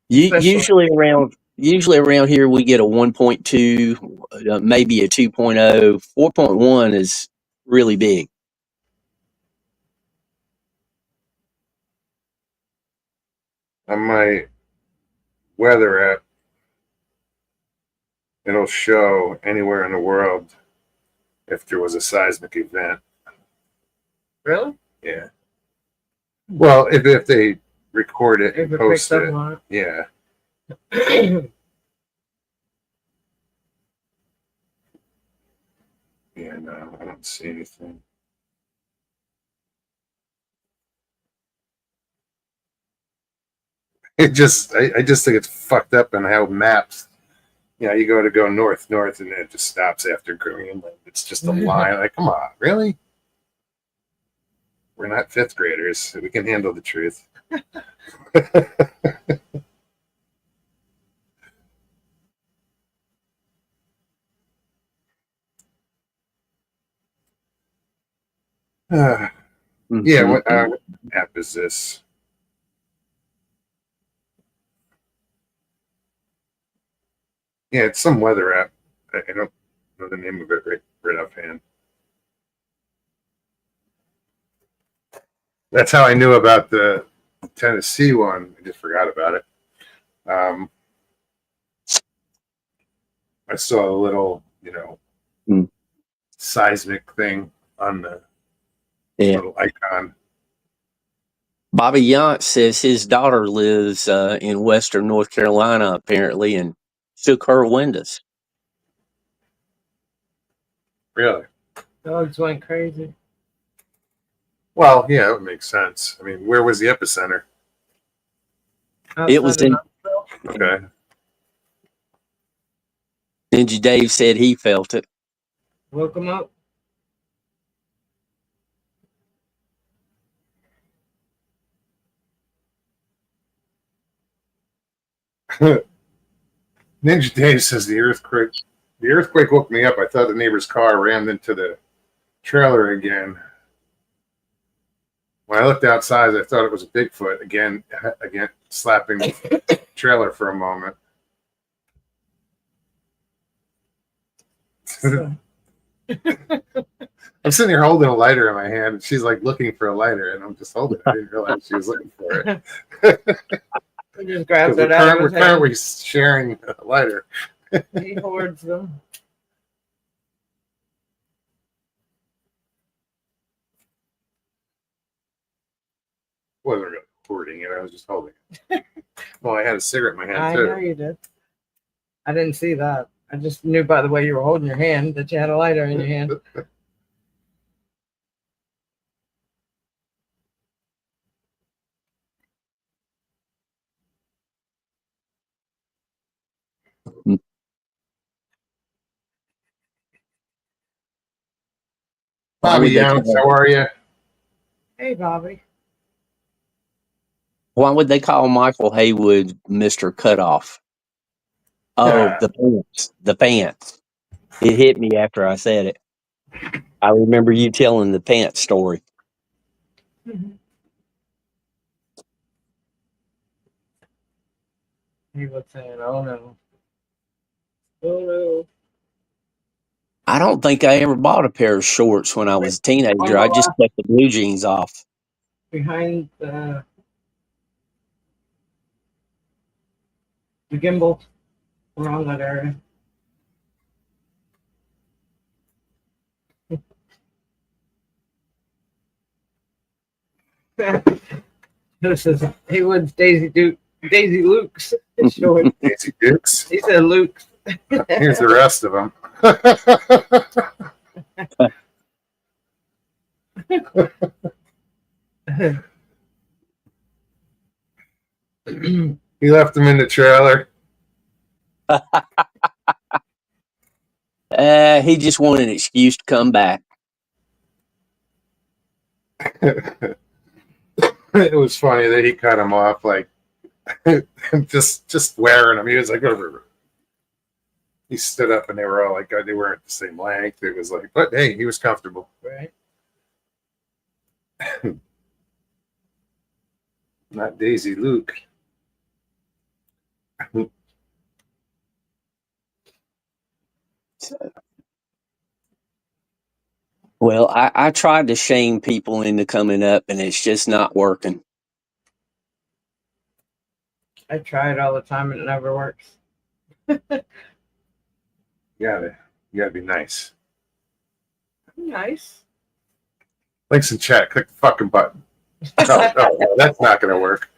Especially- Usually around here we get a 1.2, maybe a 2.0. 4.1 is really big. On my weather app, it'll show anywhere in the world if there was a seismic event. Really? Yeah. Well, if they record it If and it post picks up it, on yeah. it. Yeah, no, I don't see anything. I just think it's fucked up in how maps. You go north, and then it just stops after Greenland. It's just a line. Like, come on, really? We're not fifth graders. We can handle the truth. Yeah, what app is this? Yeah, it's some weather app. I don't know the name of it right offhand. That's how I knew about the Tennessee one. I just forgot about it. I saw a little, seismic thing on the little icon. Bobby Yant says his daughter lives in Western North Carolina, apparently, and shook her windows. Really? Dogs went crazy. Well, yeah, it makes sense. I mean, where was the epicenter? It was Outside in. of Knoxville. Okay. Ninja Dave said he felt it. Woke him up. Ninja Dave says the earthquake woke me up. I thought the neighbor's car rammed into the trailer again. When I looked outside, I thought it was a Bigfoot again slapping the trailer for a moment. So, I'm sitting here holding a lighter in my hand, and she's like looking for a lighter, and I'm just holding it. I didn't realize she was looking for it. he just grabs We're it out of his hand. currently sharing a lighter. He hoards them. wasn't really hoarding it. I was just holding it. Well, I had a cigarette in my hand I know too. you did. I didn't see that. I just knew by the way you were holding your hand that you had a lighter in your hand. Why Bobby would they Younts, call, how are you? Hey, Bobby. why would they call Michael Haywood Mr. Cutoff? Oh, the pants. The pants. It hit me after I said it. I remember you telling the pants story. He was saying, "Oh no, oh no." I don't think I ever bought a pair of shorts when I was a On teenager. the I just left, cut the blue jeans off. behind the gimbal, around that area. This is Haywood's Daisy Luke's short. Daisy Dukes. He said Luke. Here's the rest of them. He left them in the trailer. He just wanted an excuse to come back. It was funny that he cut them off, like just wearing them. He was like, he stood up and they were all like, they weren't the same length. It was like, but hey, he was comfortable. Right. Not Daisy Luke. Well, I tried to shame people into coming up, and it's just not working. I try it all the time and it never works. You gotta be nice. Nice. Links in chat. Click the fucking button. No, that's not gonna work.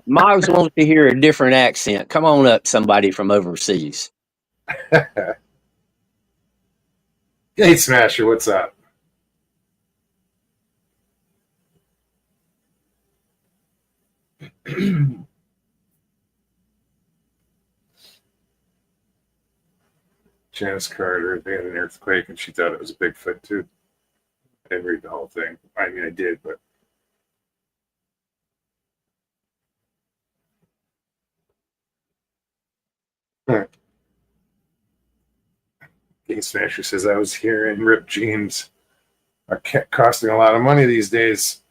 Miles wants to hear a different accent. Come on up, somebody from overseas. Gate Smasher, what's up? Janice Carter, they had an earthquake and she thought it was a Bigfoot too. I didn't read the whole thing. I mean, I did, but Gate Smasher says I was hearing ripped jeans are costing a lot of money these days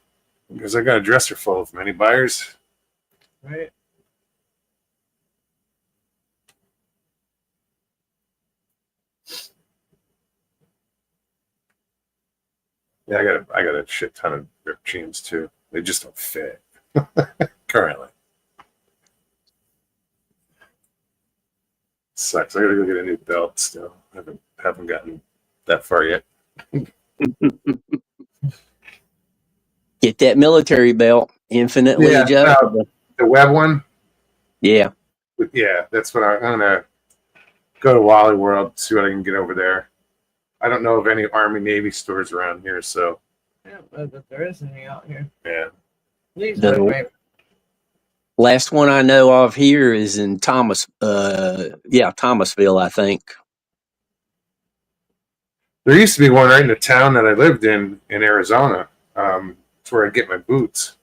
because I got a dresser full of many buyers. Right. Yeah, I got a shit ton of ripped jeans too. They just don't fit currently. Sucks. I gotta go get a new belt still. Haven't gotten that far yet. Get that military belt, infinitely Yeah, adjustable. The web one. Yeah. Yeah, that's what I'm gonna go to Wally World, see what I can get over there. I don't know of any Army Navy stores around here, so I don't know that there is any out here. yeah. These No. are maybe. Last one I know of here is in Thomasville, I think. There used to be one right in the town that I lived in Arizona. It's where I get my boots.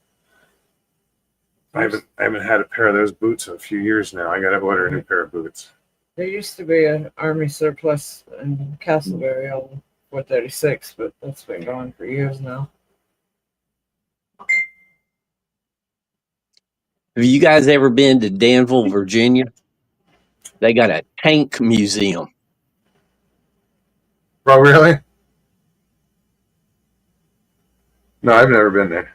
I haven't had a pair of those boots in a few years now. I gotta order a new pair of boots. There used to be an Army surplus in Castleberry on 436, but that's been gone for years now. Have you guys ever been to Danville, Virginia? They got a tank museum. Oh, really? No, I've never been there.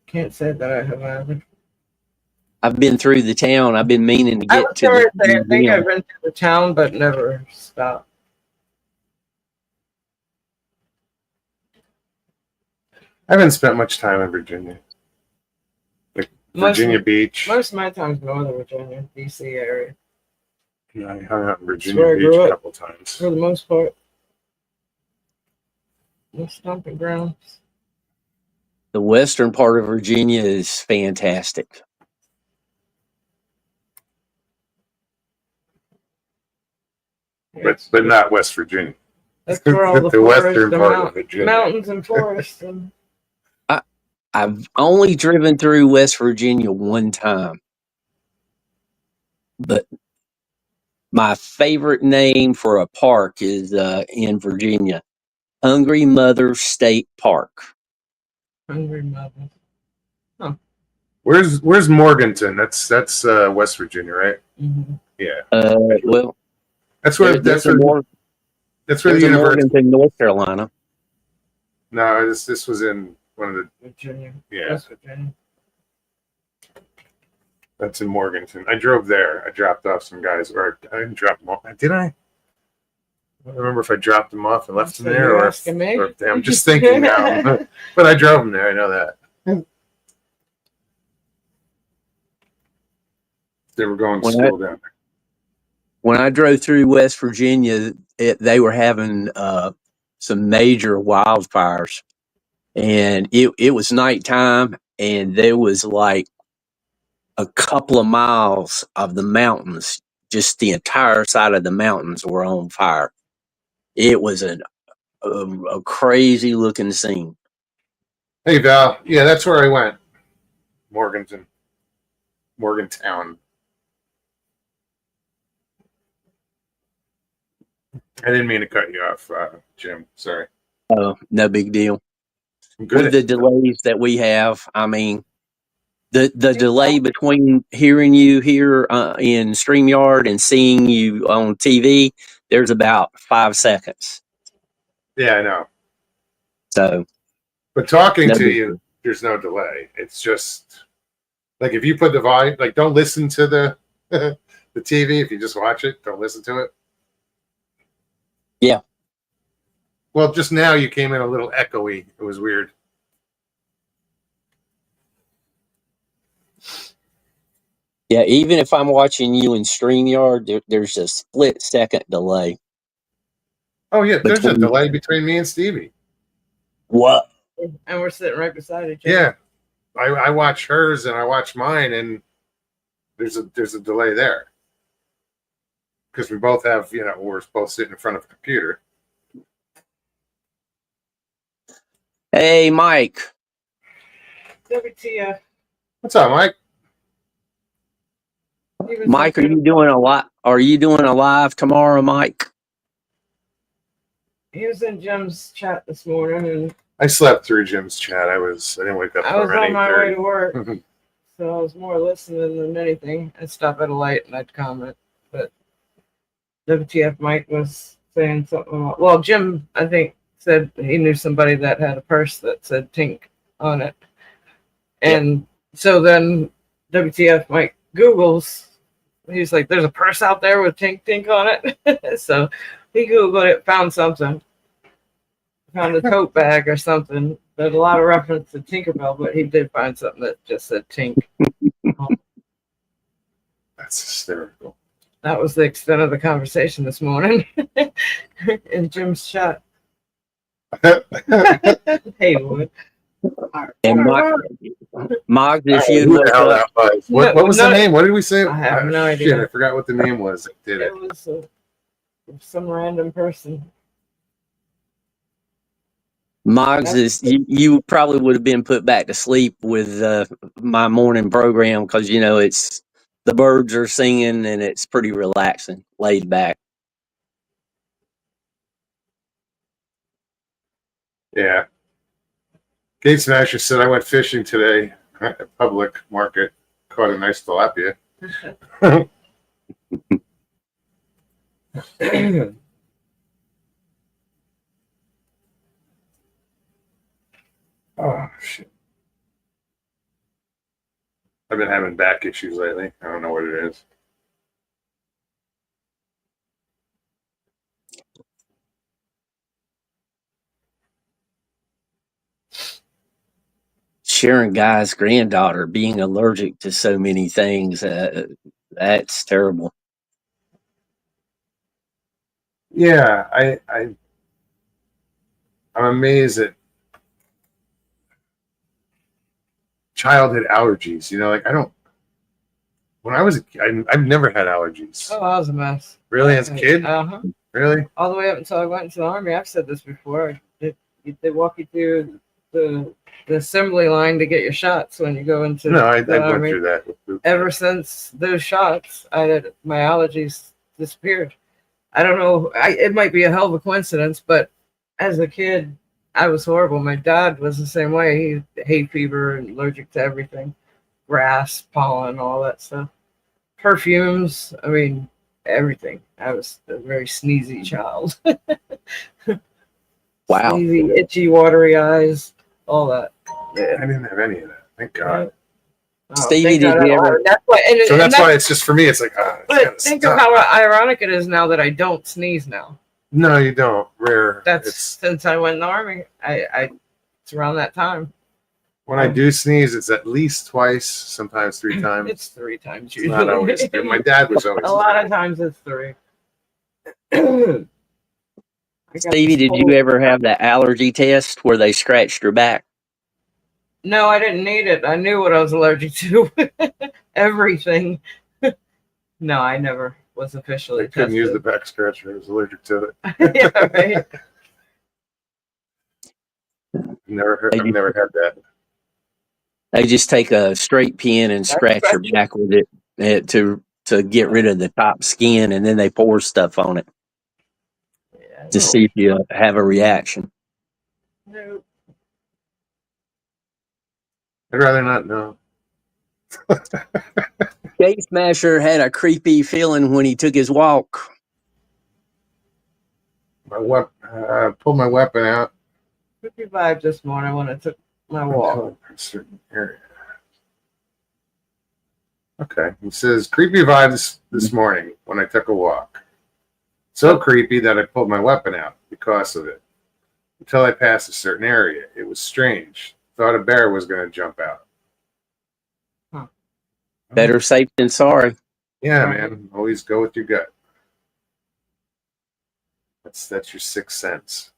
Can't say that I have either. I've been through the town. I've been meaning to I get was to going the to say, I think museum. I've been to the town, but never stopped. I haven't spent much time in Virginia. Like Virginia Beach. Most of my time's Northern Virginia, DC area, Yeah, I hung out in Virginia where I Beach grew a up. couple times. for the most part. No stomping grounds. The western part of Virginia is fantastic. But not West Virginia. That's where all the, The western forest and part of Virginia. mountains and forests and I've only driven through West Virginia one time, but my favorite name for a park is in Virginia, Hungry Mother State Park. Hungry Mother. Where's Morganton? That's West Virginia, right? Mm-hmm. Yeah. Well, That's where there's the university. Morganton, North Carolina. No, this was in one of the. Virginia. Yeah. West Virginia. That's in Morganton. I drove there. I dropped off some guys, or I didn't drop them off. Did I? I don't remember if I dropped them off and left them So there, you're or asking me? I'm just thinking now. But I drove them there. I know that. They were going to When school down there. When I drove through West Virginia, they were having some major wildfires, and it was nighttime, and there was like a couple of miles of the mountains, just the entire side of the mountains were on fire. It was a crazy looking scene. Hey Val, yeah, that's where I went. Morgantown. I didn't mean to cut you off, Jim. Sorry. No big deal. I'm good. With the delays that we have, I mean, the delay between hearing you here in StreamYard and seeing you on TV, there's about 5 seconds. Yeah, I know. So, but talking no to big you, deal. there's no delay. It's just like if you put the volume, like don't listen to the the TV. If you just watch it, don't listen to it. Yeah. Well, just now you came in a little echoey. It was weird. Yeah, even if I'm watching you in StreamYard, there's a split second delay. Oh yeah, there's a Between- delay between me and Stevie. What? And we're sitting right beside each other. Yeah, I watch hers and I watch mine, and there's a delay there because we both have, we're both sitting in front of a computer. Hey, Mike. WTF. What's up, Mike? Mike, are you doing a lot? Are you doing a live tomorrow, Mike? He was in Jim's chat this morning, and I slept through Jim's chat. I didn't wake up. I was on my way to 8:30. work, so I was more listening than anything. I'd stop at a light and I'd comment, but WTF Mike was saying something about, well, Jim, I think, said he knew somebody that had a purse that said Tink on it. And so then WTF Mike Googles, he's like, there's a purse out there with Tink on it. So he Googled it, found something. Found a tote bag or something. There's a lot of reference to Tinkerbell, but he did find something that just said Tink. That's hysterical. That was the extent of the conversation this morning in Jim's chat. Hey, Wood. And Mike, if you Who the look hell up, that was? What was the name? What did we say? I have no Shit, idea. I forgot what the name was. That did it. It was some random person. Moggs is you probably would have been put back to sleep with my morning program because it's the birds are singing and it's pretty relaxing, laid back. Yeah. Gate Smasher said I went fishing today at Public Market. Caught a nice tilapia. Oh shit. I've been having back issues lately. I don't know what it is. Sharon Guy's granddaughter being allergic to so many things. That's terrible. Yeah, I'm amazed at childhood allergies. You know, like I don't. When I was a kid, I've never had allergies. Oh, I was a mess. Really, as a kid? Uh-huh. Really? All the way up until I went into the Army. I've said this before. They walk you through the assembly line to get your shots when you go into No, I the went Army. through that. With boot Ever camp. since those shots, my allergies disappeared. I don't know. It might be a hell of a coincidence, but as a kid, I was horrible. My dad was the same way. He had hay fever and allergic to everything, grass, pollen, all that stuff, perfumes. I mean, everything. I was a very sneezy child. Wow. Sneezy, itchy, watery eyes, all that. Yeah. I didn't have any of that. Thank God. Oh, Stevie, thank God did I you don't ever? have it. That's why, So that's why it's just for me. It's like, it's But kinda think of stuck. how ironic it is now that I don't sneeze now. No, you don't. Rare. That's It's since I went in the Army. It's around that time. when I do sneeze, it's at least twice, sometimes 3 times. It's 3 times It's usually. not always good. My dad was always A lot of times it's 3. I got Stevie, this did you cold. ever have the allergy test where they scratched your back? No, I didn't need it. I knew what I was allergic to. Everything. No, I never was officially I couldn't use the tested. back scratcher. I was allergic to it. Yeah, right. I've never had that. They just take a straight pin and scratch your back with it to get rid of the top skin, and then they pour stuff on it Yeah, to see if you have a reaction. no. I'd rather not know. Jay Smasher had a creepy feeling when he took his walk. Pulled my weapon out. Creepy vibe this morning when I took my walk. A certain area. Okay. He says, creepy vibes this morning when I took a walk. So creepy that I pulled my weapon out because of it. Until I passed a certain area. It was strange. Thought a bear was going to jump out. Huh. Better safe than sorry. Yeah, man. Always go with your gut. That's your sixth sense.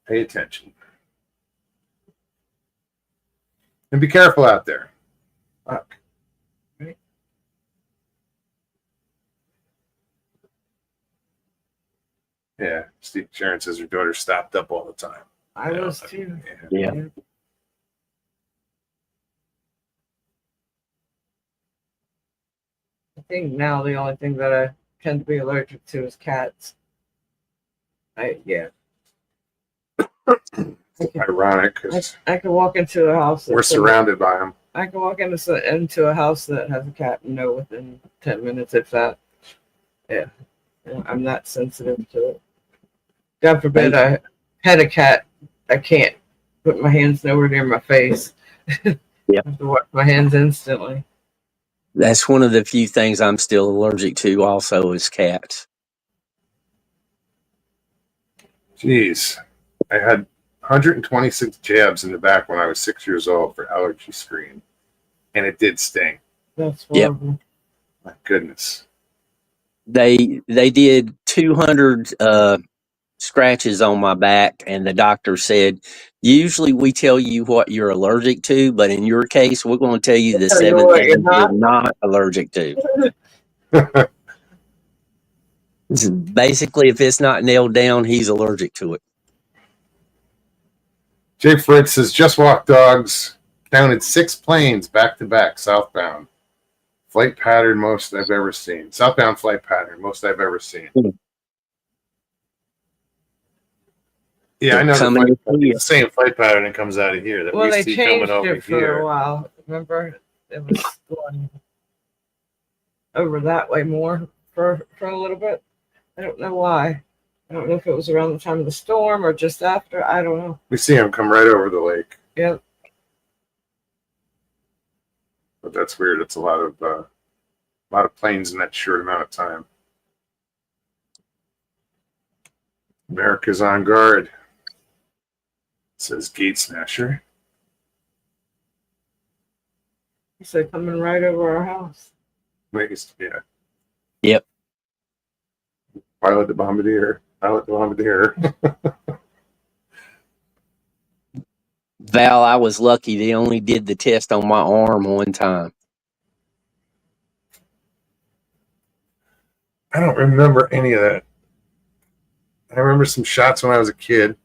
Pay attention. And be careful out there. Fuck. Right. Yeah, Steve Sharon says her daughter stopped up all the time. I was too. Yeah. I think now the only thing that I tend to be allergic to is cats. Yeah. Ironic because I could walk into a house. we're surrounded by them. I can walk into a house that has a cat and know within 10 minutes, if that. Yeah. I'm that sensitive to it. God forbid I had a cat. I can't put my hands nowhere near my face. Yep. I have to wash my hands instantly. That's one of the few things I'm still allergic to also is cats. Jeez. I had 126 jabs in the back when I was 6 years old for allergy screen. And it did sting. That's Yep. horrible. My goodness. They did 200 scratches on my back, and the doctor said, usually we tell you what you're allergic to, but in your case, we're going to tell you the Tell you 7 what things you're not. you're not allergic to. Basically, if it's not nailed down, he's allergic to it. Jay Fritz says, just walk dogs. Counted 6 planes back to back southbound. Flight pattern most I've ever seen. Southbound flight pattern most I've ever seen. Yeah, I know Coming to see the you. same flight pattern that comes out of here that Well, we they see changed coming over it for here. a while. Remember, it was going over that way more for a little bit. I don't know why. I don't know if it was around the time of the storm or just after. I don't know. We see them come right over the lake. Yep. But that's weird. It's a lot of planes in that short amount of time. America's on guard. says Gate Smasher. He said coming right over our house. Makes, yeah. Yep. Pilot the Bombardier. Pilot the Bombardier. Val, I was lucky. They only did the test on my arm one time. I don't remember any of that. I remember some shots when I was a kid.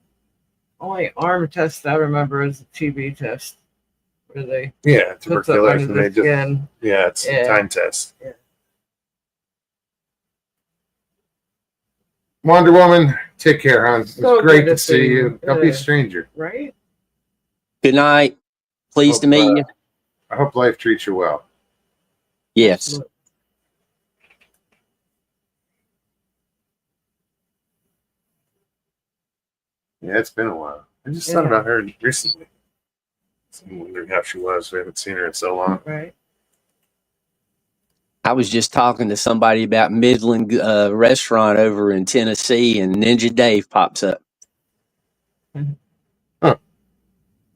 Only arm test I remember is the TB test, where they Yeah, put something under tuberculosis. And they the just, skin. yeah, it's Yeah. a time test. Yeah. Wonder Woman, take care, hon. It's So great good to see you. Don't be a Yeah. stranger. Right? Good night. Pleased to meet you. I hope life treats you well. Yes. Absolutely. Yeah, it's been a while. I just thought Yeah. about her recently. I'm wondering how she was. We haven't seen her in so long. Right. I was just talking to somebody about Midland restaurant over in Tennessee, and Ninja Dave pops up.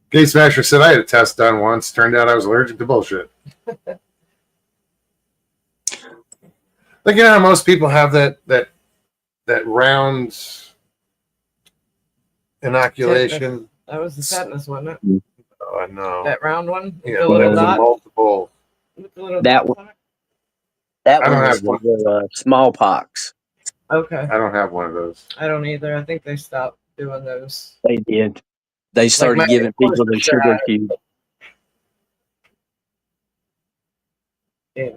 Gate Smasher said I had a test done once. Turned out I was allergic to bullshit. Like, you know how most people have that round inoculation? That was the tetanus, wasn't it? Oh, I know. That round one? Yeah, the but it little was a dot? multiple. With the little That dots on it? That I don't one was have one. for smallpox. Okay. I don't have one of those. I don't either. I think they stopped doing those. They did. They started my giving people the first sugar shot. cube. Yeah.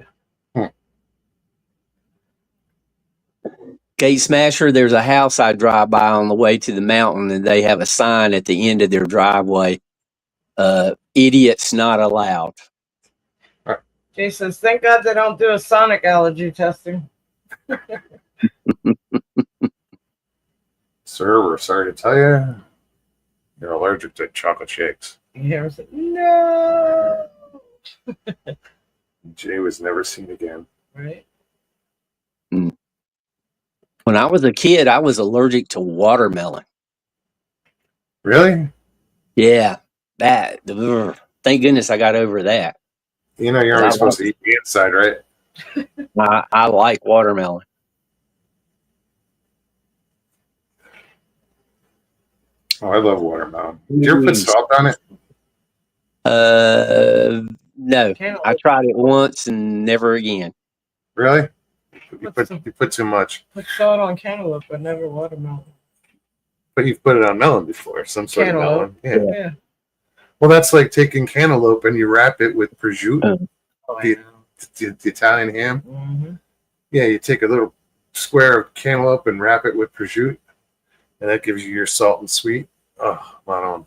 Gate Smasher, there's a house I drive by on the way to the mountain, and they have a sign at the end of their driveway. Idiots not allowed. Jay says, thank God they don't do a sonic allergy testing. Sir, we're sorry to tell you, you're allergic to chocolate shakes. You hear him say, no. Jay was never seen again. Right? When I was a kid, I was allergic to watermelon. Really? Yeah, that. Thank goodness I got over that. You know, you're only supposed to eat the inside, right? I like watermelon. Oh, I love watermelon. Did you ever put salt on it? No. Cantaloupe. I tried it once and never again. Really? You put too much. Put salt on cantaloupe, but never watermelon. But you've put it on melon before, some sort Cantaloupe. of melon. Yeah. Yeah. Well, that's like taking cantaloupe and you wrap it with prosciutto, Oh, I the, know. the Italian ham. Mm-hmm. Yeah, you take a little square of cantaloupe and wrap it with prosciutto, and that gives you your salt and sweet. Oh, man on.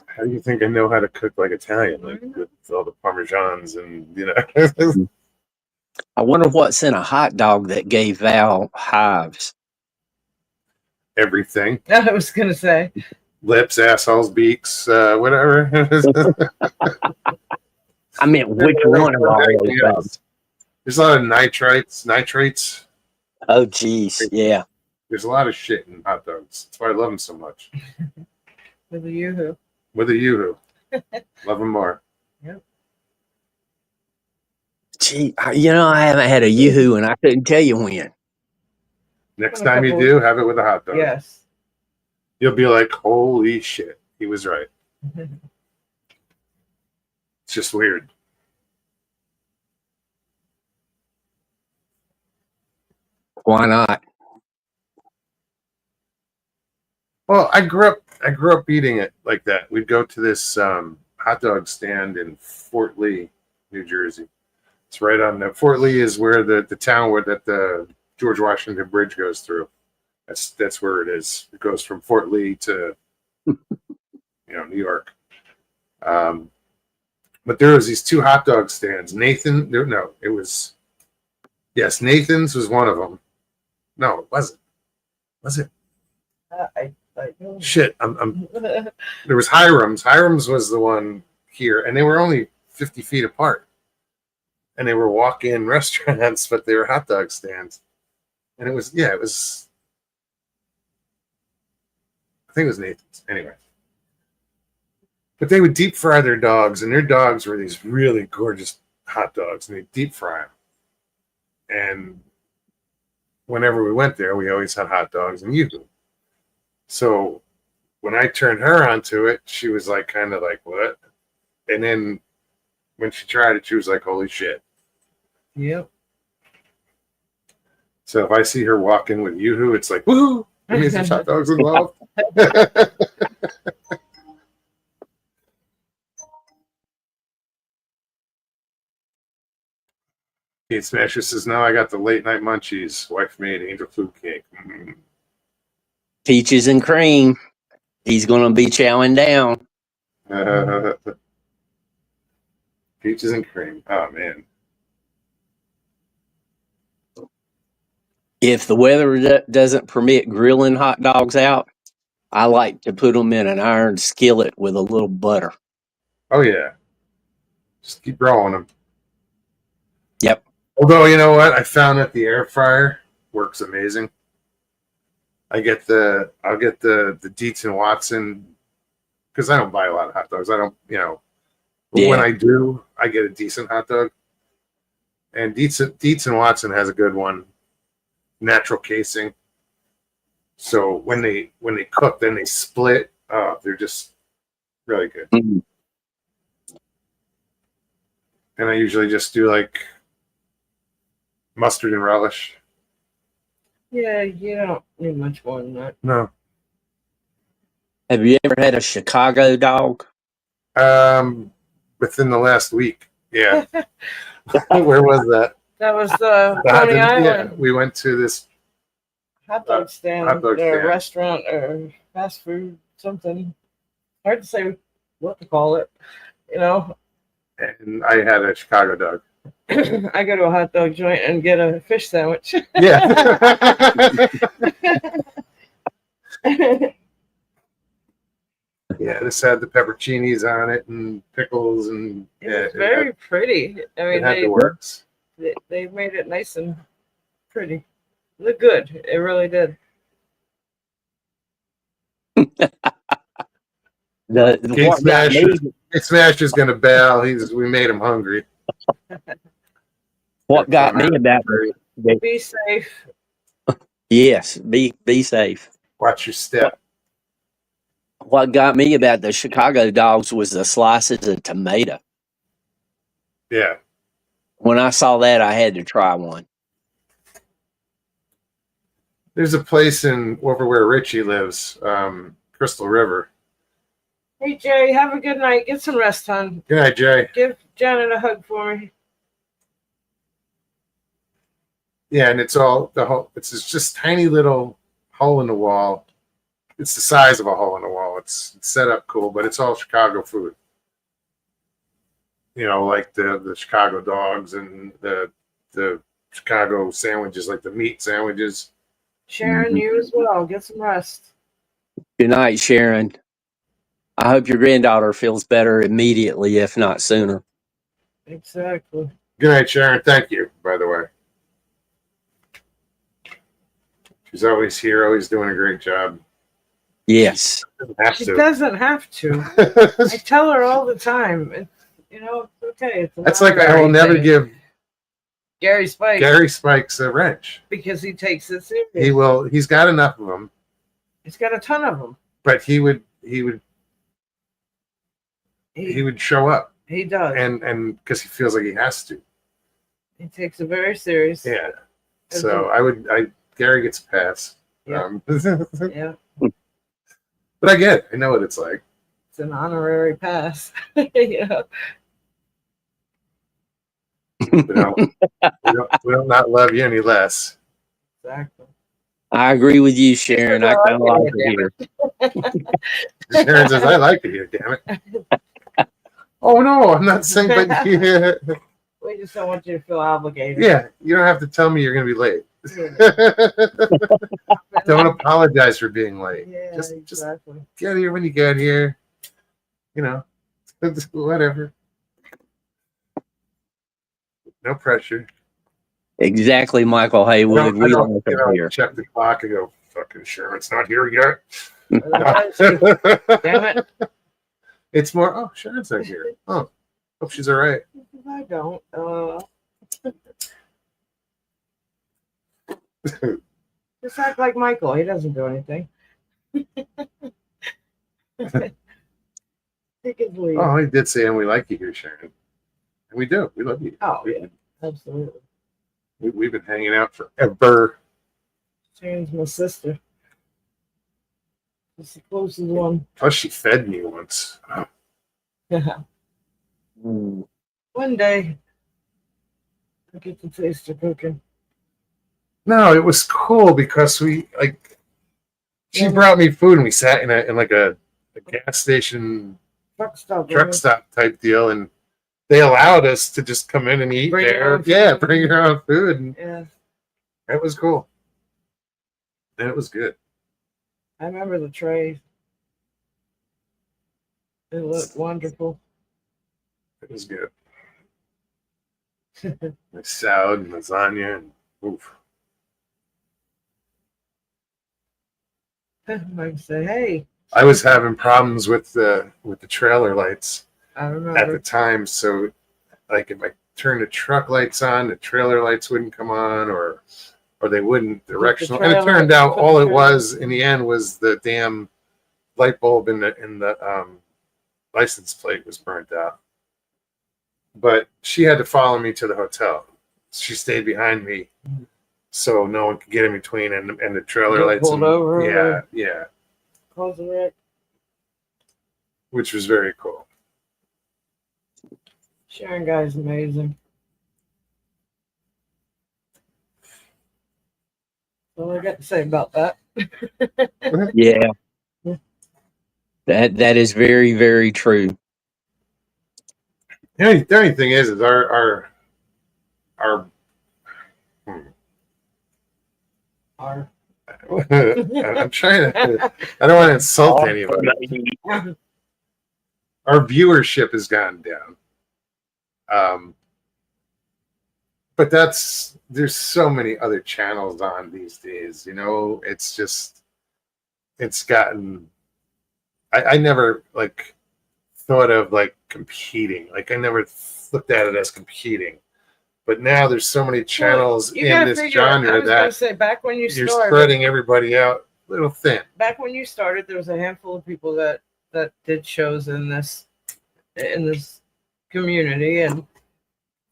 How do you think I know how to cook like Italian, like with all the parmesans and I wonder what's in a hot dog that gave Val hives. everything, I was going to say. lips, assholes, beaks, whatever. I meant which one of all those things? There's a lot of nitrates. Oh, geez. Yeah. There's a lot of shit in hot dogs. That's why I love them so much. With a yoo-hoo. With a yoo-hoo. Love them more. Gee, I haven't had a yoo-hoo, and I couldn't tell you when. Next time you do, have it with a hot dog. Yes. You'll be like, holy shit, he was right. It's just weird. Why not? Well, I grew up eating it like that. We'd go to this hot dog stand in Fort Lee, New Jersey. It's right on the Fort Lee is where the town where that the George Washington Bridge goes through. That's where it is. It goes from Fort Lee to New York. But there was these two hot dog stands. Nathan's was one of them. No, it wasn't. Was it? I don't Shit, there was Hiram's. Hiram's was the one here, and they were only 50 feet apart. and they were walk-in restaurants, but they were hot dog stands. And it was I think it was Nathan's. Anyway. But they would deep fry their dogs, and their dogs were these really gorgeous hot dogs, and they deep fry them. And whenever we went there, we always had hot dogs and Yoo-hoo. So when I turned her onto it, she was like, kind of like, what? And then when she tried it, she was like, holy shit. Yep. So if I see her walking with Yoo-hoo, it's like, woohoo! That means there's hot dogs involved. Kate Smasher says, now I got the late night munchies. Wife made angel food cake. Mm. Peaches and cream. He's gonna be chowing down. Peaches and cream. Oh, man. If the weather doesn't permit grilling hot dogs out, I like to put them in an iron skillet with a little butter. Oh, yeah. Just keep rolling them. Yep. Although, you know what? I found that the air fryer works amazing. I'll get the Dietz and Watson, because I don't buy a lot of hot dogs. I don't, but when I do, I get a decent hot dog. And Dietz and Watson has a good one, natural casing. So when they cook, then they split. They're just really good. Mm-hmm. And I usually just do like mustard and relish. Yeah, you don't need much more than that. No. Have you ever had a Chicago dog? Within the last week. Yeah. Where was that? That was the Coney Island Yeah, we went to this hot dog stand, hot dog or stand. restaurant, or fast food, something. Hard to say what to call it. and I had a Chicago dog. I go to a hot dog joint and get a fish sandwich. Yeah. Yeah, this had the pepperoncinis on it and pickles and It's very pretty. I it mean, had the works. they made it nice and pretty. Looked good. It really did. Kate Smasher's gonna bail. We made him hungry. What got me about Be safe. yes, be safe. Watch your step. What got me about the Chicago dogs was the slices of tomato. Yeah. When I saw that, I had to try one. There's a place over where Richie lives, Crystal River. Hey Jay, have a good night. Get some rest, hon. Good night, Jay. Give Janet a hug for me. Yeah, and it's just tiny little hole in the wall. It's the size of a hole in the wall. It's set up cool, but it's all Chicago food. Like the Chicago dogs and the Chicago sandwiches, like the meat sandwiches. Sharon, you as well. Get some rest. Good night, Sharon. I hope your granddaughter feels better immediately, if not sooner. Exactly. Good night, Sharon. Thank you, by the way. She's always here, always doing a great job. Yes. Have She to. doesn't have to. I tell her all the time. It's okay. It's That's like I will never give Gary Spike Gary Spikes a wrench. because he takes it serious. He's got enough of them, He's got a ton of them. but he would show up He does. and because he feels like he has to. He takes it very serious. Yeah. So Gary gets a pass. Yeah. Yeah. But I get it. I know what it's like. It's an honorary pass. Yeah. We don't not love you any less. Exactly. I agree with you, Sharon. I kind of like it here. Sharon says, I like it here, damn it. Oh, no, I'm not saying, but yeah. We just don't want you to feel obligated. Yeah, you don't have to tell me you're going to be late. Yeah. Don't apologize for being late. Yeah, Just exactly. get here when you get here. Whatever. No pressure. Exactly, Michael I Haywood. don't, I We don't like you it know, here. check the clock and go, fucking Sharon's not here yet. Otherwise, damn it. It's more, oh, Sharon's not here. Oh, hope she's all right. I don't. Just act like Michael. He doesn't do anything. Take his lead. Oh, he did say, and we like you here, Sharon. And we do. We love you. Oh, yeah. Absolutely. We've been hanging out forever. Sharon's my sister. She's the closest one. Plus, she fed me once. Mm. One day, I get to taste her cooking. No, it was cool because we like. She Yeah. brought me food, and we sat in like a gas station truck stop type deal, and they allowed us to just come in and eat Bring your there. own Yeah, food. bring your own food, and Yeah, that was cool. And it was good. I remember the trays. It looked wonderful. It was good. The salad and lasagna, and oof. I say, hey, I was having problems with the trailer lights I at the remember. time, so like if I turned the truck lights on, the trailer lights wouldn't come on, or they wouldn't directional. And it trailer- turned out put all the it trailer- was in the end was the damn light bulb in the license plate was burnt out. But she had to follow me to the hotel. She stayed behind me, so no one could get in between, and the trailer Get lights. pulled And, over. yeah, Cause a wreck. which was very cool. Sharon guy's amazing. That's all I got to say about that. Yeah. That is very, very true. The only thing is our Our- I'm trying to. I don't want to insult anybody. Our viewership has gone down. But there's so many other channels on these days. You know, it's gotten. I never like thought of like competing. Like I never looked at it as competing. But now there's so many channels You in gotta this figure, I genre was gonna that say, back when you you're started, spreading everybody out a little thin. back when you started, there was a handful of people that did shows in this community, and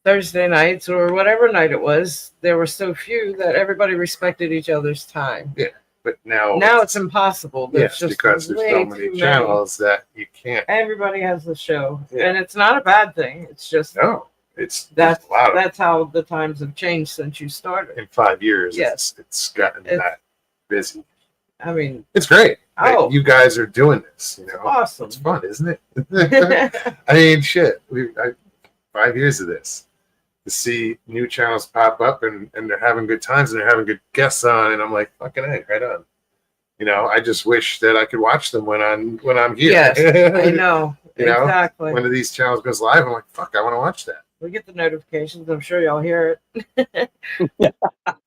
Thursday nights or whatever night it was, there were so few that everybody respected each other's time. But now It's impossible. There's yes, just because there's way so too many channels that you can't. Everybody has the show, Yeah. and it's not a bad thing. It's just No, there's that's a lot of that's how the times have changed since you started. in 5 years. Yes. It's gotten It's- that busy. I mean, It's great. that Oh. you guys are doing this. You know, awesome. it's fun, isn't it? I mean, shit. 5 years of this. To see new channels pop up and they're having good times and they're having good guests on, and I'm like, fucking hey, right on. You know, I just wish that I could watch them when I'm here. Yes, I know. You know, Exactly. one of these channels goes live, I'm like, fuck, I want to watch that. We get the notifications. I'm sure y'all hear it.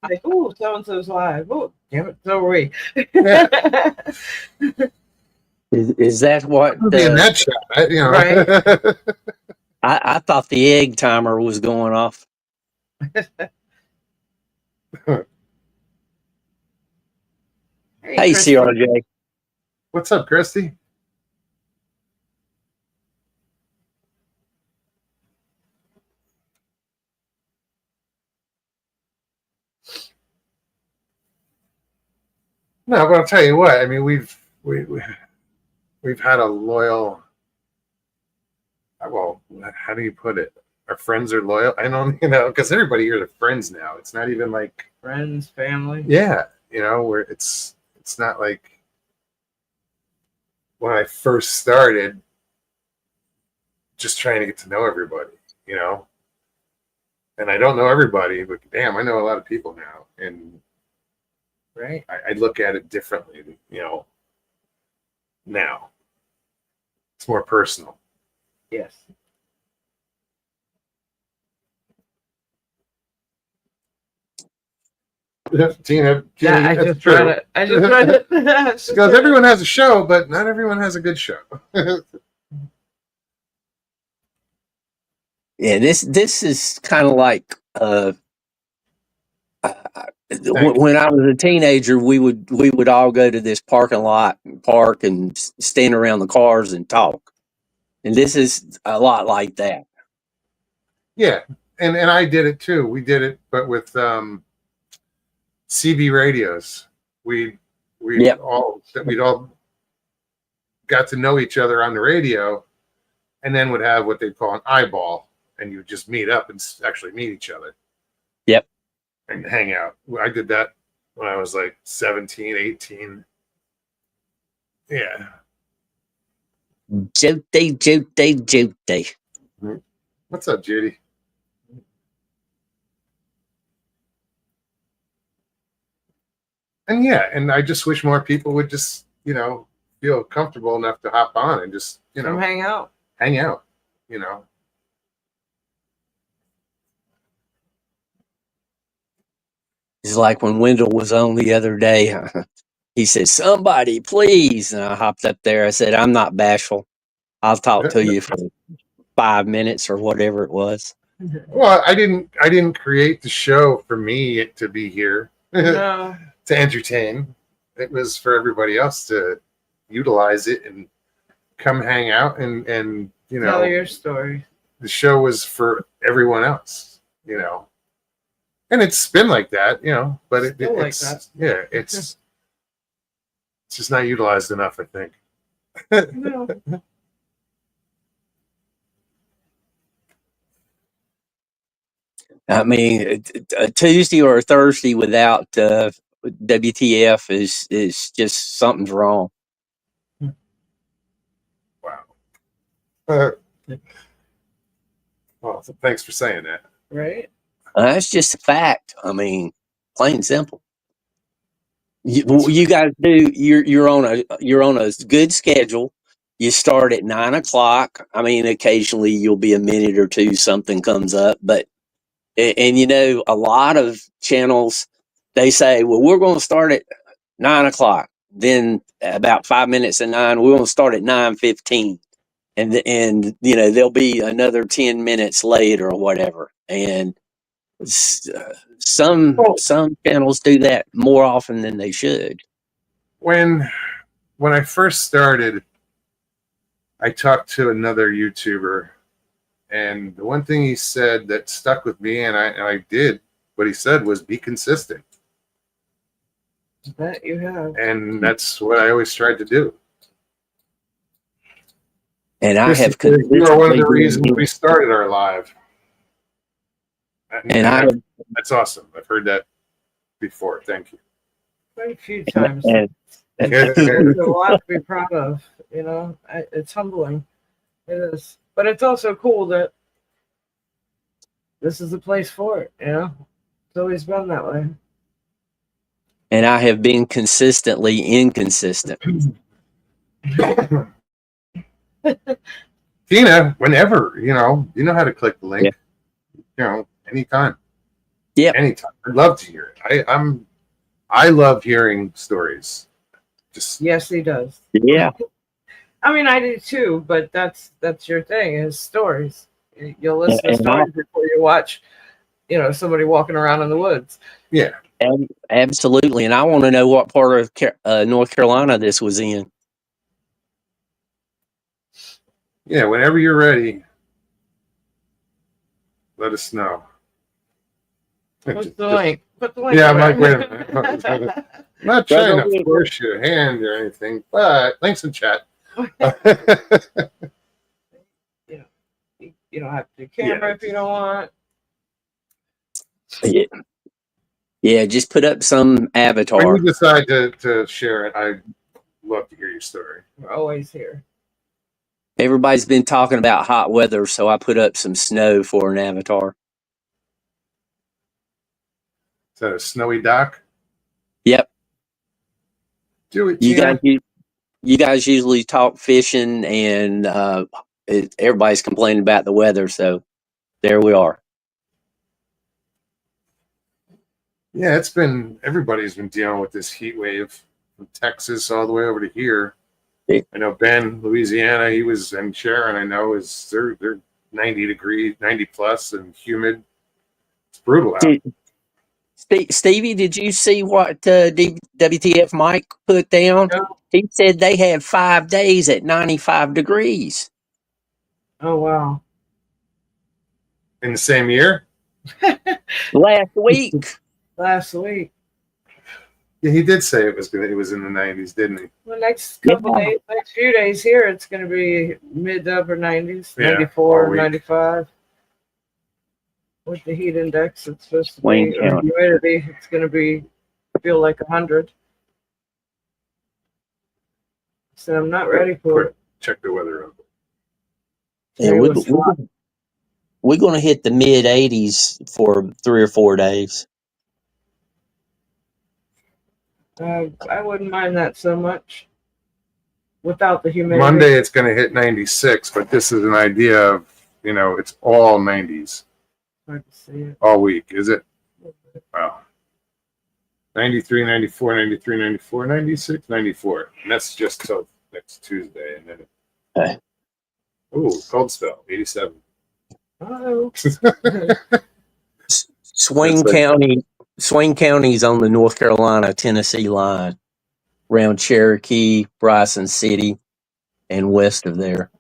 Like, ooh, so and so's live. Oh, damn it, so are we. Is that what? Be in that shot, you know. Right. I thought the egg timer was going off. Hey, Christy. CRJ. What's up, Christy? No, but I'll tell you what. I mean, we've had a loyal. Well, how do you put it? Our friends are loyal. I don't, because everybody here are friends now. It's not even like Friends, family. yeah, where it's not like when I first started, just trying to get to know everybody, And I don't know everybody, but damn, I know a lot of people now, and Right. I look at it differently, now. It's more personal. Yes. Tina, Yeah, I that's just true. read it. I just read it. Because everyone has a show, but not everyone has a good show. Yeah, this is kind of like when I was a teenager, we would all go to this parking lot, park, and stand around the cars and talk. And this is a lot like that. Yeah, and I did it too. We did it, but with CB radios. We'd Yep. we'd all got to know each other on the radio, and then would have what they call an eyeball, and you would just meet up and actually meet each other. Yep. And hang out. I did that when I was like 17, 18. Yeah. Joke day, joke day, joke day. What's up, Judy? And yeah, and I just wish more people would just, feel comfortable enough to hop on and just, Come hang out. hang out, It's like when Wendell was on the other day. He said, "Somebody, please." And I hopped up there. I said, "I'm not bashful. I'll talk to you for 5 minutes or whatever it was." Well, I didn't create the show for me to be here No. to entertain. It was for everybody else to utilize it and come hang out and Tell your story. the show was for everyone else, and it's been like that, but Still like it's that. yeah, it's just not utilized enough, I think. No. I mean, a Tuesday or a Thursday without WTF is just something's wrong. Wow. Well, thanks for saying that. Right? That's just a fact. I mean, plain and simple. You guys do. You're on a good schedule. You start at 9 o'clock. I mean, occasionally you'll be a minute or two. Something comes up, but and a lot of channels they say, well, we're going to start at 9 o'clock. Then about 5 minutes to 9, we're going to start at 9:15, and there'll be another 10 minutes late or whatever. And some channels do that more often than they should. When I first started, I talked to another YouTuber, and the one thing he said that stuck with me, and I did what he said, was be consistent. I bet you have. And that's what I always tried to do. And I have You are one of the reasons we started our live. And that's awesome. I've heard that before. Thank you. Quite a few times. and There's a lot to be proud of. It's humbling. It is. But it's also cool that this is the place for it. It's always been that way. And I have been consistently inconsistent. Tina, whenever, you know how to click the link. Yeah. Anytime. Yeah. Anytime. I'd love to hear it. I love hearing stories. Yes, he does. Yeah. I mean, I do too, but that's your thing is stories. You'll listen to stories before you watch, somebody walking around in the woods. Yeah. Absolutely. And I want to know what part of North Carolina this was in. Yeah, whenever you're ready, let us know. Put the link. Yeah, I'm like, wait a minute. I'm not trying to force your hand or anything, but links in chat. You don't have to do camera if you don't want. Yeah, just put up some avatar. When you decide to share it, I'd love to hear your story. We're always here. Everybody's been talking about hot weather, so I put up some snow for an avatar. Is that a snowy dock? Yep. Do it, You guys usually talk fishing, and everybody's complaining about the weather, so there we are. Yeah, everybody's been dealing with this heat wave from Texas all the way over to here. Yeah. I know Ben, Louisiana, and Sharon, I know they're 90 degrees, 90 plus and humid. It's brutal out. Stevie, did you see what WTF Mike put down? No. He said they had 5 days at 95 degrees. Oh wow. In the same year? Last week. Last week. Yeah, he did say it was in the 90s, didn't he? Well, next couple Yeah. days, next few days here, it's going to be mid to upper 90s, Yeah, 94, all week. 95. With the heat index, it's supposed to Wayne be, or County. humidity, it's going to feel like 100. So I'm not ready for it. Check the weather up. Yeah, It was hot. we're going to hit the mid 80s for 3 or 4 days. I wouldn't mind that so much without the humidity. Monday it's going to hit 96, but this is an idea of, it's all 90s Hard to see it. all week, is it? Wow. 93, 94, 93, 94, 96, 94. And that's just till next Tuesday. And then Okay. ooh, cold spell, 87. Oh, Swain That's like- County's on the North Carolina-Tennessee line, around Cherokee, Bryson City, and west of there.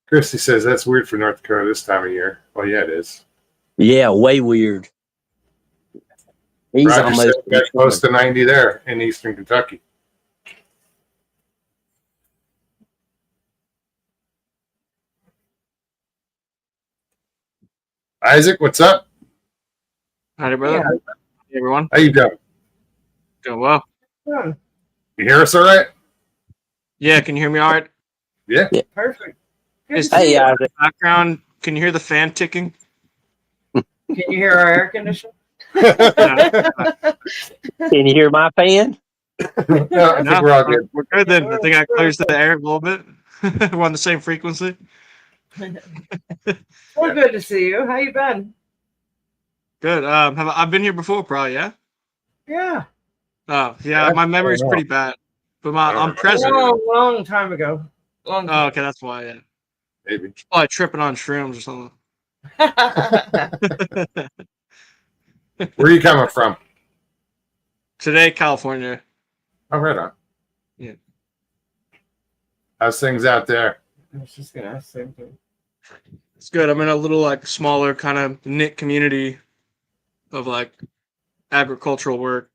Christy says that's weird for North Dakota this time of year. Well, yeah, it is. Yeah, way weird. He's Roger almost said we got close to 90 there in eastern Kentucky. Isaac, what's up? Howdy, brother. yeah. Hey, everyone. How you doing? Doing well. Huh, You hear us all right? Yeah, can you hear me all right? Yeah. perfect. Good Is to see Hey, you. Isaac. Background, can you hear the fan ticking? Can you hear our air conditioner? Can you hear my fan? No, I think we're all good. We're good then. I think I clears the air a little bit. We're on the same frequency. Well, good to see you. How you been? Good. I've been here before, probably, yeah? Yeah. Oh, Yeah, yeah, my memory's I don't know. pretty bad. But I don't I'm remember. present. Long time ago. Long Oh, time. okay, that's why, yeah. Maybe. Probably tripping on shrooms or something. Where are you coming from? Today, California. Oh, right on. Yeah. How's things out there? I was just gonna ask the same thing. It's good. I'm in a little, like, smaller kind of knit community of, like, agricultural work.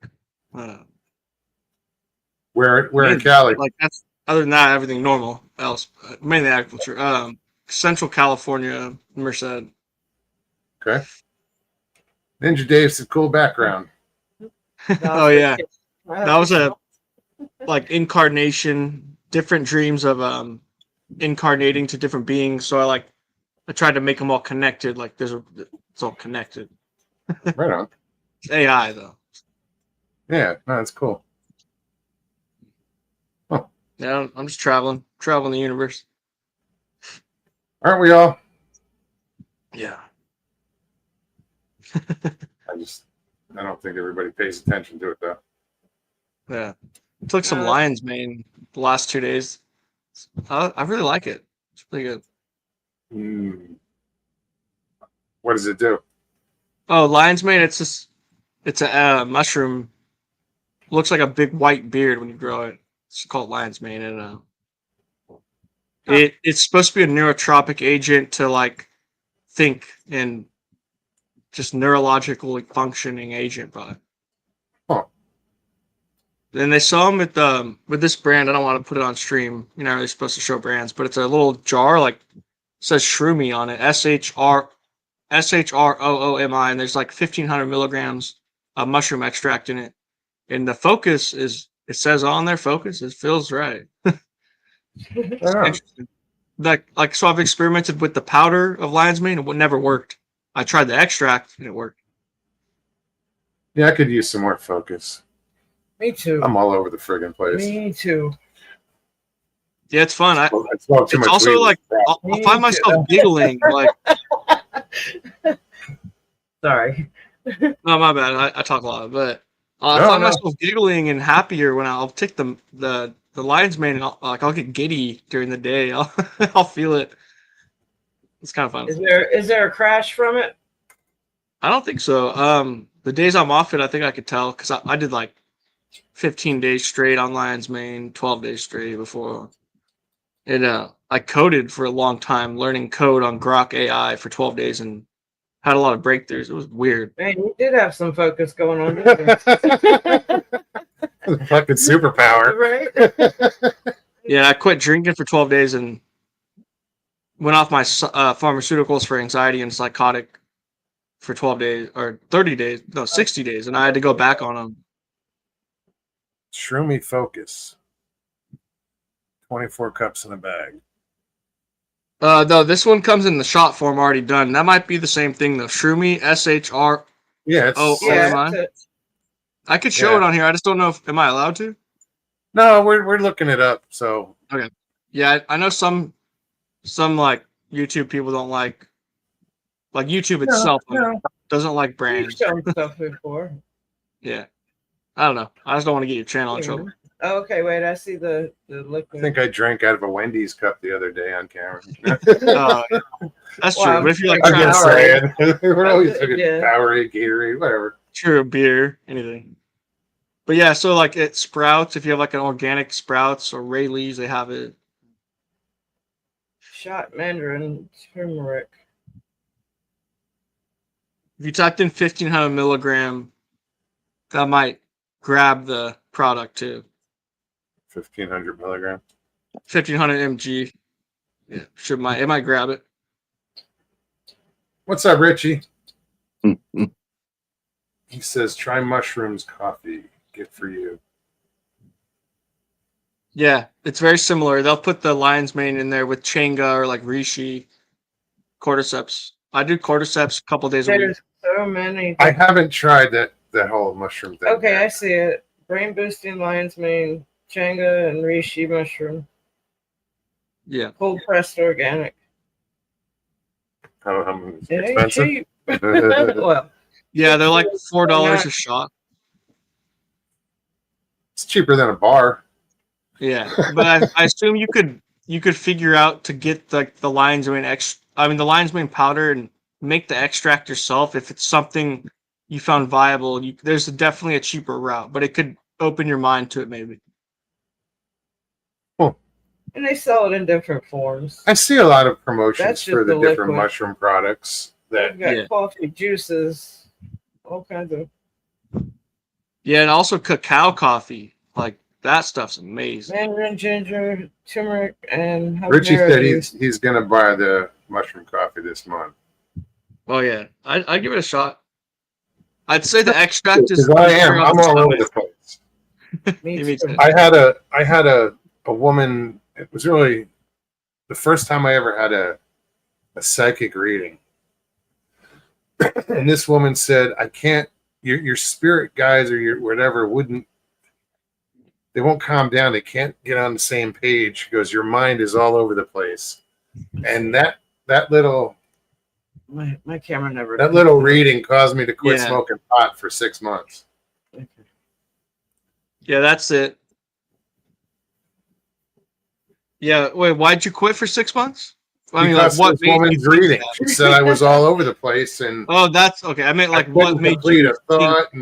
Where in Yeah, Cali? Like that's other than that, everything normal. Else, mainly agriculture. Central California, Merced. Okay. Ninja Dave's a cool background. Oh yeah, that was a like incarnation, different dreams of incarnating to different beings. So I tried to make them all connected. Like it's all connected. Right on. It's AI though. Yeah, no, that's cool. Yeah, I'm just traveling the universe. Aren't we all? Yeah. I don't think everybody pays attention to it though. Yeah. Took some lion's mane the last 2 days. I really like it. It's pretty good. Mm. What does it do? Oh, lion's mane, it's a mushroom. Looks like a big white beard when you grow it. It's called lion's mane, and it's supposed to be a neurotropic agent to like think and just neurologically functioning agent, but Huh. then they saw them with this brand. I don't want to put it on stream. You're not really supposed to show brands, but it's a little jar like it says Shroomy on it. SHROOMI, and there's like 1,500 milligrams of mushroom extract in it. And the focus is, it says on there, focus, it feels right. Right on. Interesting. Like, so I've experimented with the powder of lion's mane, and it never worked. I tried the extract, and it worked. Yeah, I could use some more focus. Me too. I'm all over the friggin' place. Me too. Yeah, it's fun. I smoke too It's much also weed. like I'll Me find too. myself giggling like Sorry. No, my bad. I talk a lot, but I No, find no. myself giggling and happier when I'll take the lion's mane. And I'll get giddy during the day. I'll feel it. It's kind of fun. Is there a crash from it? I don't think so. The days I'm off it, I think I could tell because I did like 15 days straight on lion's mane, 12 days straight before. And I coded for a long time, learning code on Grok AI for 12 days and had a lot of breakthroughs. It was weird. Man, you did have some focus going on, didn't you? Fucking superpower. Right? Yeah, I quit drinking for 12 days and went off my pharmaceuticals for anxiety and psychotic for 12 days or 30 days, no, 60 days. And I had to go back on them. Shroomy Focus. 24 cups in a bag. No, this one comes in the shot form already done. That might be the same thing though. Shroomy, SHR. Yeah, it's Oh, Yeah, am I? that's it. I could show Yeah. it on here. I just don't know if am I allowed to? no, we're looking it up. So Yeah, I know some like YouTube people don't like YouTube itself doesn't like You've brands. shown stuff before. Yeah. I don't know. I just don't want to get your channel in trouble. Oh, okay, wait. I see the I liquid. think I drank out of a Wendy's cup the other day on camera. That's true. Wow. But if you like I'm trying just to saying. We're always looking Yeah. at Powerade, Gatorade, whatever. Sure, beer, anything. But yeah, so like at Sprouts, if you have like an organic Sprouts or Rayleigh's, they have it. Shot mandarin turmeric. If you typed in 1500 milligram, that might grab the product too. 1,500 milligrams. 1500 mg. Yeah, it might grab it. What's up, Richie? He says, try mushrooms coffee. Good for you. Yeah, it's very similar. They'll put the lion's mane in there with Changa or like Reishi, cordyceps. I do cordyceps a couple days a week. There's so many. I haven't tried that whole mushroom thing. Okay, I yet. see it. Brain boosting lion's mane, changa, and reishi mushroom. Yeah. Cold pressed organic. How It ain't expensive? cheap. Well, Yeah, they're like $4 a shot. It's cheaper than a bar. Yeah, but I assume you could figure out to get the lion's mane the lion's mane powder and make the extract yourself if it's something you found viable. There's definitely a cheaper route, but it could open your mind to it maybe. and they sell it in different forms. I see a lot of promotions That's for just the the different liquid. mushroom products. They've got Yeah. coffee, juices, all kinds of. Yeah, and also cacao coffee. Like that stuff's amazing. Mandarin ginger, turmeric, and Richie habanero said juice. he's gonna buy the mushroom coffee this month. Oh yeah, I'd give it a shot. I'd say the extract is. Because I am. I'm all over the place. Me Me too. too. I had a woman. It was really the first time I ever had a psychic reading, and this woman said, "I can't. Your spirit guides or your whatever they won't calm down. They can't get on the same page." She goes, "Your mind is all over the place," and that little My camera never. that little reading caused me to quit Yeah. smoking pot for 6 months. Yeah, that's it. Yeah, wait, why'd you quit for 6 months? I mean, like, Because what this made you woman's think reading. that? She said I was all over the place and Oh, that's okay. I meant like I what couldn't made complete you a thought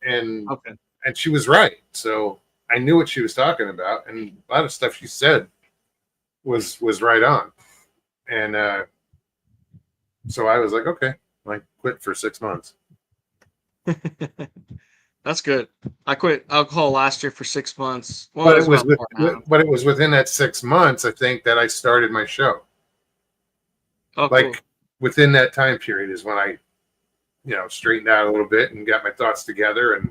and Okay. and she was right. So I knew what she was talking about, and a lot of stuff she said was right on. And so I was like, okay, I quit for 6 months. That's good. I quit alcohol last year for 6 months. Well, But it was about 4 now. but it was within that 6 months, I think, that I started my show. Oh, Like cool. within that time period is when I, straightened out a little bit and got my thoughts together, and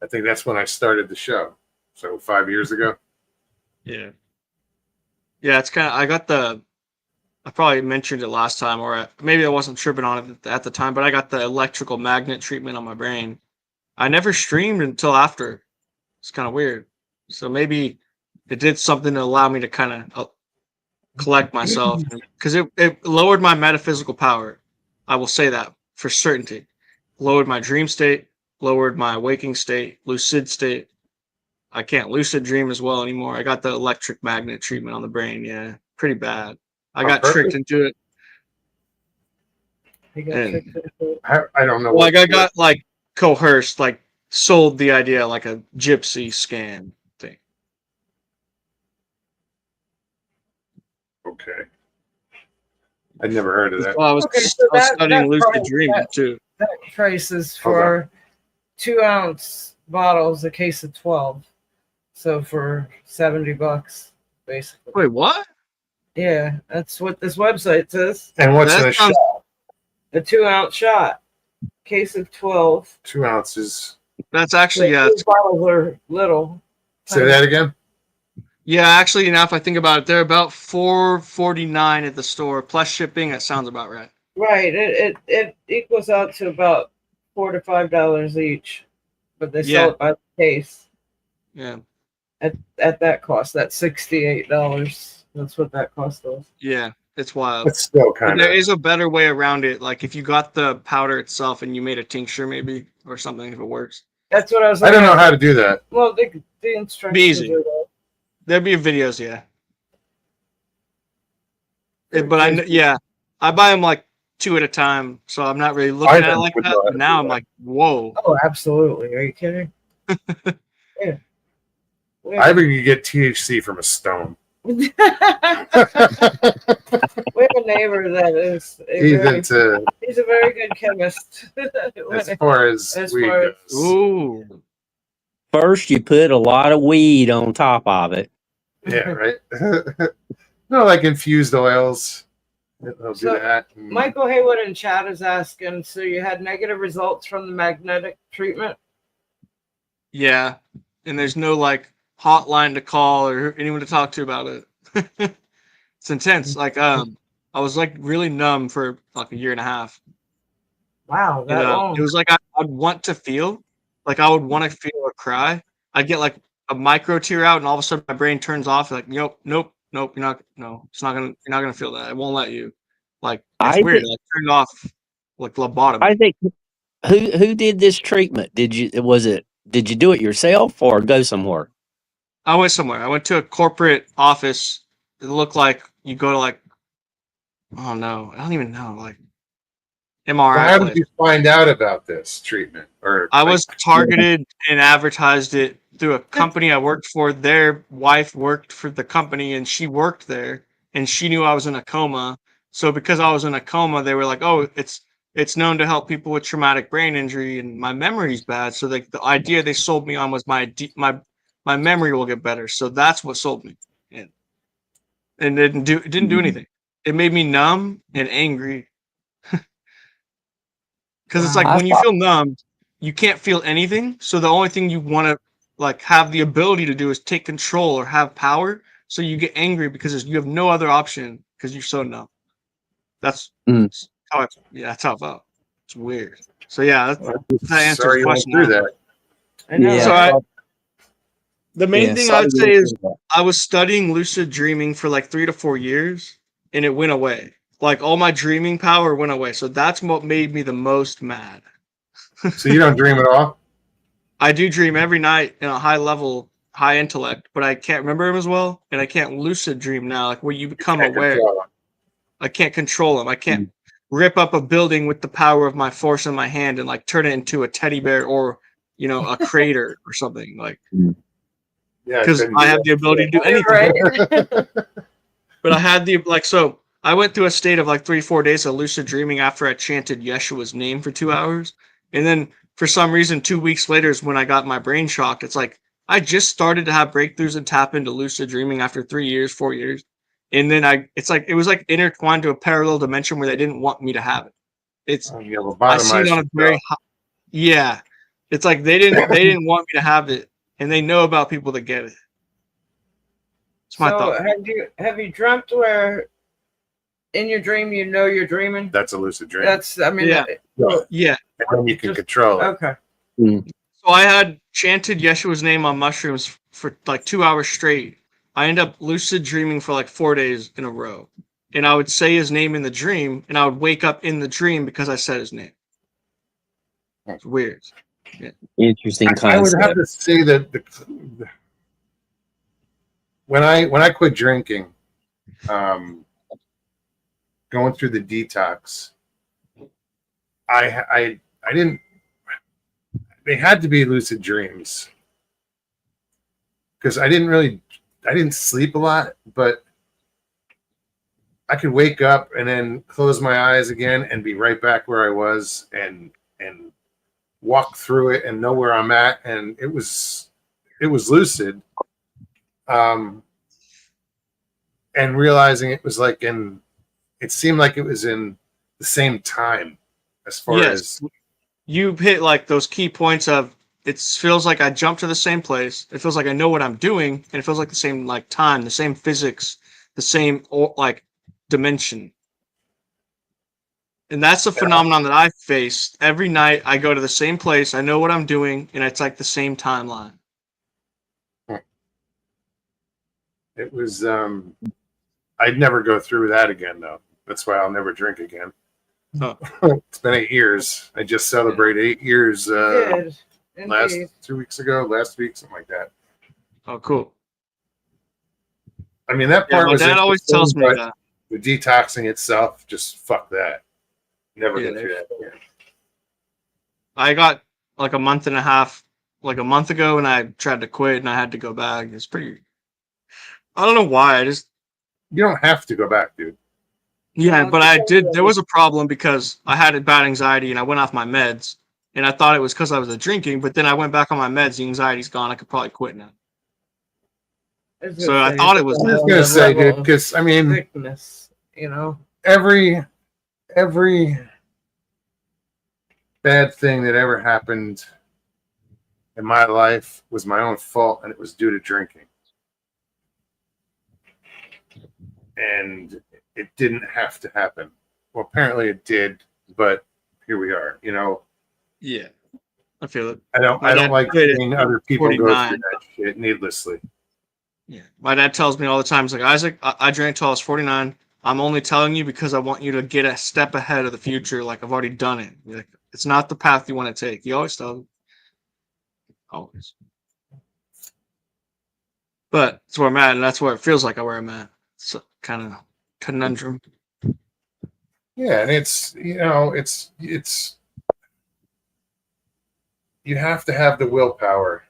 I think that's when I started the show. So 5 years ago. Yeah. Yeah, it's kind of, I probably mentioned it last time, or maybe I wasn't tripping on it at the time, but I got the electrical magnet treatment on my brain. I never streamed until after. It's kind of weird. So maybe it did something to allow me to kind of collect myself, because it lowered my metaphysical power. I will say that. for certainty. Lowered my dream state, lowered my waking state, lucid state. I can't lucid dream as well anymore. I got the electric magnet treatment on the brain. Yeah, pretty bad. I On got purpose? tricked into it. You got And- tricked into it. I don't know. Like I got like coerced, like sold the idea like a gypsy scam thing. Okay. I'd never heard of that. Well, I was, Okay, so I was that- studying that lucid price- dreaming that- too. That price is Hold for 2-ounce bottles, a case of 12. So for $70, basically. Wait, what? Yeah, that's what this website says. And what's That in a shot? sounds- A 2-ounce shot, case of 12. 2 ounces. That's actually These bottles are little. Say that again. yeah. Actually, now if I think about it, they're about $4.49 at the store plus shipping. That sounds about right. Right. It equals out to about $4 to $5 each, but they sell Yeah. it by the case Yeah, at that cost. That's $68. That's what that cost us. yeah. It's wild. It's still But kind there of. is a better way around it. Like if you got the powder itself and you made a tincture, maybe or something, if it works. That's what I was. I don't know looking how to do that. at. Well, the instructions. easy. are there. There'd be videos, yeah. But I buy them like 2 at a time, so I'm not really looking at it like would that. know how But to now do I'm that. like, whoa. Oh, absolutely. Are you kidding? Yeah. I think you get THC from a stone. We have a neighbor that is. He's a very good chemist. as far as As weed far as- goes. Ooh. First, you put a lot of weed on top of it. Yeah, right. No, like infused oils. They'll do So, that. Michael Haywood in chat is asking, so you had negative results from the magnetic treatment? Yeah. And there's no like hotline to call or anyone to talk to about it. It's intense. Like I was like really numb for like a year and a half. Wow, And, that long. it was like I'd want to feel, like I would want to feel or cry. I'd get like a micro tear out, and all of a sudden my brain turns off. Like, nope, you're not. No, you're not gonna feel that. It won't let you. Like it's I weird. think- Like turned off, like lobotomy. I think who did this treatment? Did you do it yourself or go somewhere? I went somewhere. I went to a corporate office. It looked like you go to like, oh no, I don't even know, like MRI. How place. did you find out about this treatment? Or I like, was targeted and advertised it through a company I worked for. Their wife worked for the company and she worked there and she knew I was in a coma. So because I was in a coma, they were like, oh, it's known to help people with traumatic brain injury and my memory's bad. So the idea they sold me on was my memory will get better. So that's what sold me. And it didn't do anything. It made me numb and angry. Because it's like Wow. when you feel numbed, you can't feel anything. So the only thing you want to like have the ability to do is take control or have power. So you get angry because you have no other option because you're so numb. That's how that's how I felt. It's weird. So yeah, that answers sorry the you went question. through now. that. I know. So the main Yeah, thing sorry I'd to say go is through that. I was studying lucid dreaming for like 3 to 4 years and it went away. Like all my dreaming power went away. So that's what made me the most mad. So you don't dream at all? I do dream every night in a high level, high intellect, but I can't remember him as well. And I can't lucid dream now, like where you become Can't aware. control it. I can't control him. I can't rip up a building with the power of my force in my hand and like turn it into a teddy bear or, you know, a crater or something like, Yeah, because couldn't I do have the ability to do You're anything. right. But I had the so I went through a state of like 3-4 days of lucid dreaming after I chanted Yeshua's name for 2 hours. And then for some reason, 2 weeks later is when I got my brain shocked. It's like I just started to have breakthroughs and tap into lucid dreaming after 3 years, 4 years. And then it was like intertwined to a parallel dimension where they didn't want me to have it. It's You have a I see it on a lobotomized very yourself. high, yeah. It's like they didn't want me to have it, and they know about people that get it. It's my So thought. have you dreamt where in your dream you know you're dreaming? That's a lucid dream. That's I mean Yeah. Yeah. and then you can just- control it. okay. So I had chanted Yeshua's name on mushrooms for like 2 hours straight. I ended up lucid dreaming for like 4 days in a row. And I would say his name in the dream, and I would wake up in the dream because I said his name. It's weird. Interesting I would have concept. to say that when I quit drinking, going through the detox, I didn't. They had to be lucid dreams because I didn't sleep a lot, but I could wake up and then close my eyes again and be right back where I was and walk through it and know where I'm at, and it was lucid. And realizing it was like it seemed like it was in the same time as far as you hit like those key points of it feels like I jumped to the same place. It feels like I know what I'm doing, and it feels like the same like time, the same physics, the same like dimension. And that's the phenomenon that I face every night. I go to the same place. I know what I'm doing, and it's like the same timeline. it was. I'd never go through that again, though. That's why I'll never drink again. Huh. It's been 8 years. I just celebrated 8 years Good. last Indeed. 2 weeks ago, last week, something like that. Oh, cool. I mean, that Yeah, part my was dad always interesting, tells me but that. the detoxing itself, just fuck that. Never Yeah, go through that again. I got like a month and a half, like a month ago, and I tried to quit, and I had to go back. It's pretty. I don't know why. I just You don't have to go back, dude. yeah, Well, but I it's did. also- There was a problem because I had a bad anxiety, and I went off my meds, and I thought it was because I was drinking. But then I went back on my meds. The anxiety's gone. I could probably quit now. was So gonna I say, thought it's it was- a I was whole gonna other say, dude, level of because I mean, sickness, you know. every bad thing that ever happened in my life was my own fault, and it was due to drinking. And it didn't have to happen. Well, apparently it did, but here we are. You know, Yeah, I feel it. I don't My dad like quit at seeing other people go 49. through that shit needlessly. Yeah, my dad tells me all the time. He's like, Isaac, I drank till I was 49. I'm only telling you because I want you to get a step ahead of the future. Like I've already done it. Like, it's not the path you want to take. He always tells me. Always. But that's where I'm at, and that's where it feels like where I'm at. It's kind of conundrum. Yeah, and it's you have to have the willpower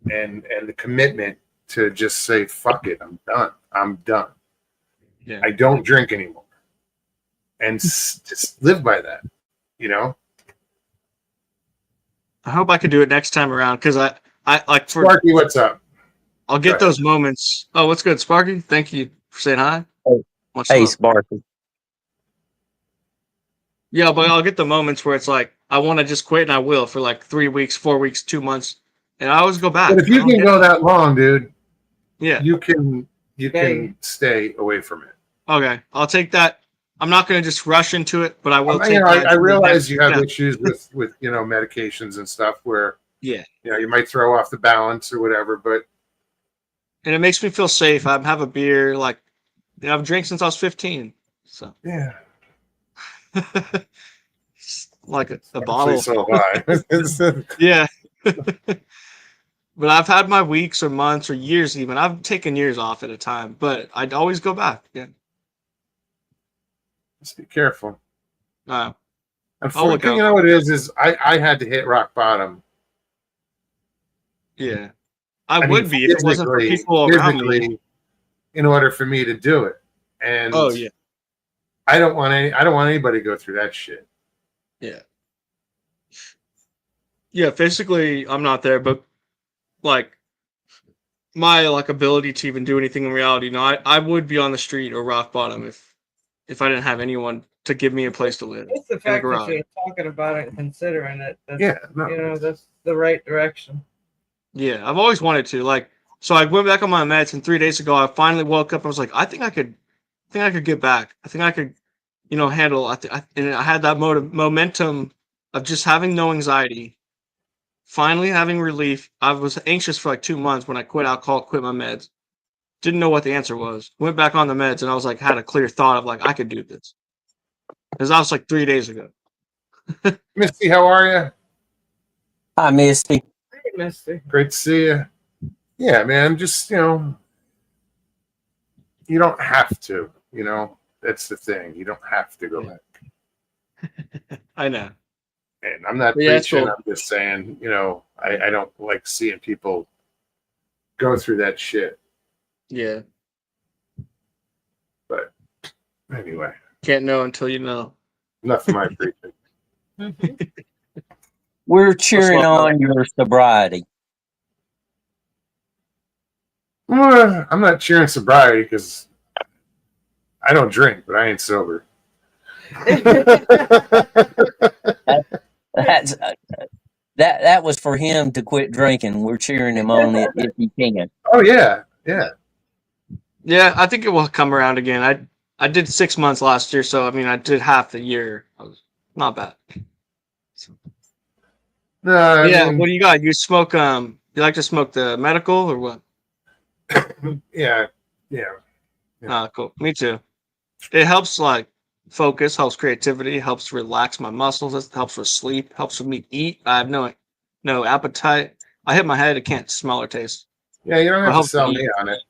and the commitment to just say fuck it, I'm done. I'm done. Yeah. I don't drink anymore, and just live by that. You know, I hope I could do it next time around because I like for Sparky, what's up? I'll Go get ahead. those moments. Oh, what's good, Sparky? Thank you for saying hi. Hey. Much Hey, love. Sparky. Yeah, but I'll get the moments where it's like I want to just quit, and I will for like 3 weeks, 4 weeks, 2 months, and I always go back. But if you can go that long, dude, Yeah. you can stay away from it. Okay, I'll take that. I'm not going to just rush into it, but I will take You know, that. I realize you have Yeah. issues with medications and stuff where Yeah. you might throw off the balance or whatever, but And it makes me feel safe. I have a beer, like I've drank since I was 15, so yeah, like a bottle. So high. Yeah. But I've had my weeks or months or years even. I've taken years off at a time, but I'd always go back. Yeah. Just be careful. Uh, Unfortunately, you know what it is I had to hit rock bottom. yeah. I would mean, be if it wasn't for people around me. physically, in order for me to do it. And Oh yeah. I don't want anybody to go through that shit. Yeah. Yeah, physically I'm not there, but like my like ability to even do anything in reality, I would be on the street or rock bottom if I didn't have anyone to give me a place to live. It's the fact that you're talking about it and considering it. That's, that's the right direction. Yeah, I've always wanted to. Like, so I went back on my meds, and 3 days ago, I finally woke up. And I was like, I think I could get back. I think I could, handle. And I had that momentum of just having no anxiety. Finally having relief. I was anxious for like 2 months when I quit alcohol, quit my meds. Didn't know what the answer was. Went back on the meds, and I was like, had a clear thought of like, I could do this. Because that was like 3 days ago. Misty, how are you? Hi, Misty. Hey, Misty. Great to see you. Yeah, man. Just you don't have to. That's the thing. You don't have to go back. I know. And I'm not Yeah, it's preaching. cool. I'm just saying. I don't like seeing people go through that shit. Yeah. But anyway, Can't know until you know. enough of my preaching. We're cheering love on your sobriety. Well, I'm not cheering sobriety because I don't drink, but I ain't sober. That's that was for him to quit drinking. We're cheering him on it if he can. Oh yeah, yeah. Yeah, I think it will come around again. I did 6 months last year, so I mean I did half the year. Not bad. No, I Yeah, mean, what do you got? You smoke you like to smoke the medical or what? yeah. Ah, cool. Me too. It helps like focus, helps creativity, helps relax my muscles, it helps with sleep, helps with me eat. I have no appetite. I hit my head, I can't smell or taste. Yeah, you don't But have to helps sell me me eat. on it.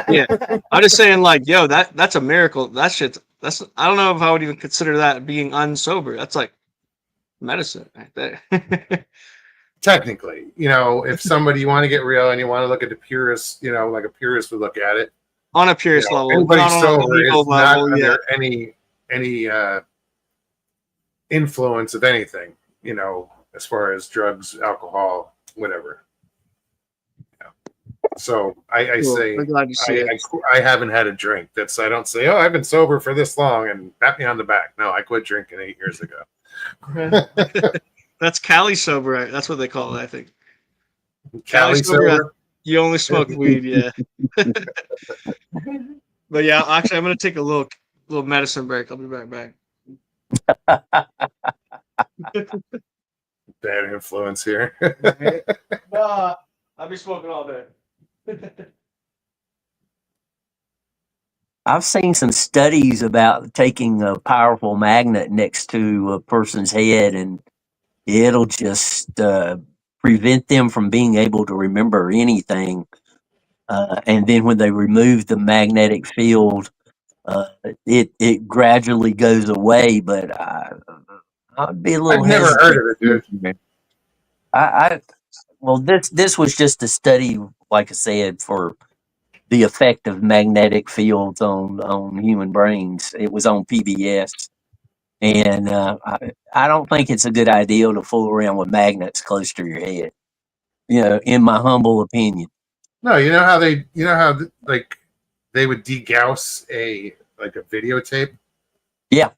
Yeah. I'm just saying, like, yo, that's a miracle. That's I don't know if I would even consider that being unsober. That's like medicine right there. Technically, if somebody you want to get real and you want to look at the purist, like a purist would look at it. On a purist level, Anybody not on a sober legal is not level, yeah. under any influence of anything. As far as drugs, alcohol, whatever. So I Cool. say I'm glad you see it. I haven't had a drink. I don't say, oh, I've been sober for this long and pat me on the back. No, I quit drinking 8 years ago. That's Cali sober. Right? That's what they call it, I think. Cali sober. You only smoke weed, yeah. But yeah, actually, I'm gonna take a little medicine break. I'll be right back. Bad influence here. Nah, I'll be smoking all day. I've seen some studies about taking a powerful magnet next to a person's head, and it'll just prevent them from being able to remember anything. And then when they remove the magnetic field, it gradually goes away. But I'd be a little I've never hesitant. heard of it, dude. Well, this was just a study, like I said, for the effect of magnetic fields on human brains. It was on PBS, and I don't think it's a good idea to fool around with magnets close to your head. In my humble opinion. No, like they would degauss a videotape. Yeah.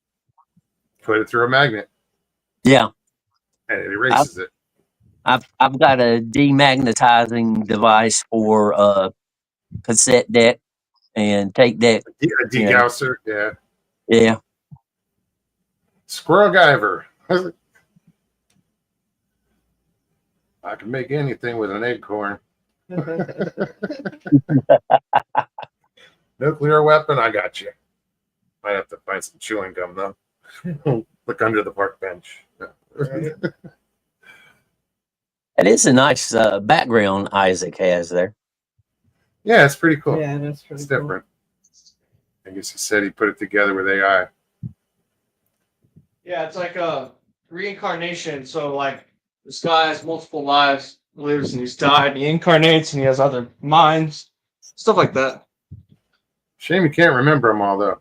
Put it through a magnet. Yeah. And it erases it. I've got a demagnetizing device for a cassette deck and tape deck. A degausser, yeah. Yeah. Squirrel Guyver. I can make anything with an acorn. Nuclear weapon, I got you. Might have to find some chewing gum though. Look under the park bench. That is a nice background Isaac has there. Yeah, it's pretty cool. Yeah, that's pretty It's cool. different. I guess he said he put it together with AI. Yeah, it's like a reincarnation. So like this guy has multiple lives, lives and he's died, and he incarnates and he has other minds, stuff like that. Shame you can't remember them all though.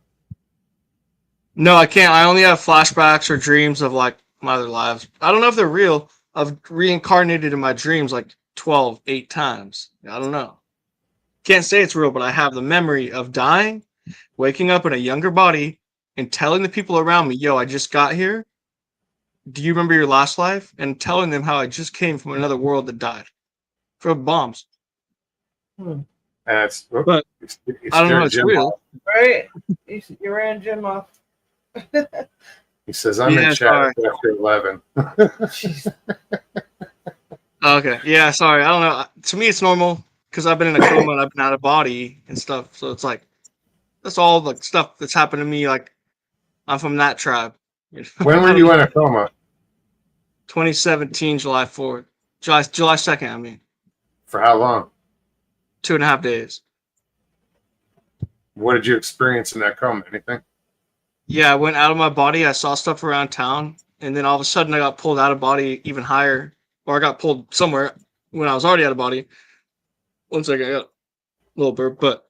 No, I can't. I only have flashbacks or dreams of like my other lives. I don't know if they're real. I've reincarnated in my dreams like 8 times. I don't know. Can't say it's real, but I have the memory of dying, waking up in a younger body, and telling the people around me, yo, I just got here. Do you remember your last life? And telling them how I just came from another world that died from bombs. It's But I don't know if it's real. Right? You ran Jim off. He says, I'm in chat after 11. Okay. Yeah, sorry. I don't know. To me, it's normal because I've been in a coma and I've been out of body and stuff. So it's like, that's all the stuff that's happened to me. Like, I'm from that tribe. When were you in a coma? 2017, July 4th. July 2nd, I mean. For how long? 2.5 days. What did you experience in that coma? Anything? Yeah, I went out of my body. I saw stuff around town, and then all of a sudden I got pulled out of body even higher, or I got pulled somewhere when I was already out of body. One second, I got a little burp. But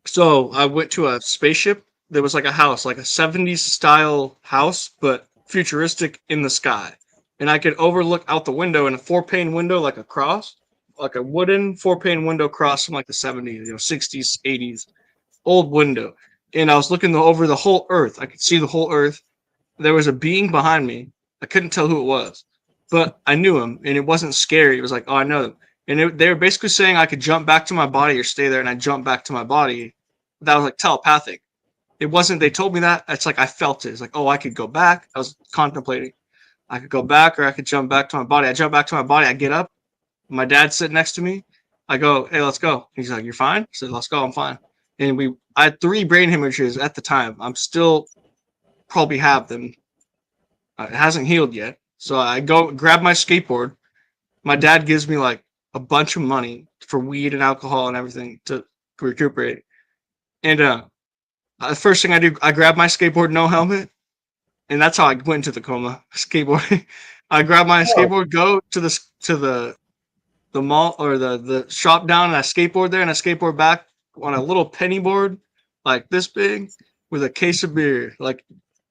so I went to a spaceship. There was like a house, like a 70s style house, but futuristic in the sky. And I could overlook out the window in a 4-pane window, like a cross, like a wooden 4-pane window cross from like the 70s, 60s, 80s, old window. And I was looking over the whole earth. I could see the whole earth. There was a being behind me. I couldn't tell who it was, but I knew him, and it wasn't scary. It was like, oh, I know them. And they were basically saying I could jump back to my body or stay there, and I jumped back to my body. That was like telepathic. It wasn't, they told me that. It's like I felt it. It's like, oh, I could go back. I was contemplating. I could go back or I could jump back to my body. I jump back to my body. I get up. My dad's sitting next to me. I go, hey, let's go. He's like, you're fine? I said, let's go. I'm fine. And I had 3 brain hemorrhages at the time. I'm still probably have them. It hasn't healed yet. So I go grab my skateboard. My dad gives me like a bunch of money for weed and alcohol and everything to recuperate. And the first thing I do, I grab my skateboard, no helmet. And that's how I went into the coma. Skateboarding. I grab my skateboard, go to the mall or the shop down, and I skateboard there, and I skateboard back on a little penny board like this big with a case of beer, like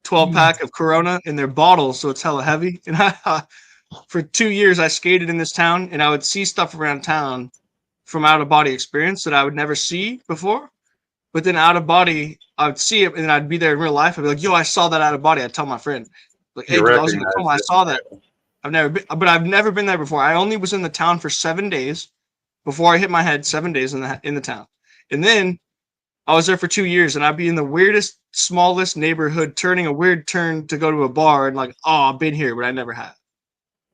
12-pack of Corona in their bottles, so it's hella heavy. And for 2 years, I skated in this town, and I would see stuff around town from out-of-body experience that I would never see before. But then out of body, I would see it, and I'd be there in real life. I'd be like, "Yo, I saw that out of body." I'd tell my friend, "Like, hey, dude, I was in the coma. I saw that. I've never been there before. I only was in the town for 7 days before I hit my head. 7 days in the town, and then I was there for 2 years, and I'd be in the weirdest, smallest neighborhood, turning a weird turn to go to a bar, and like, oh, I've been here, but I never have.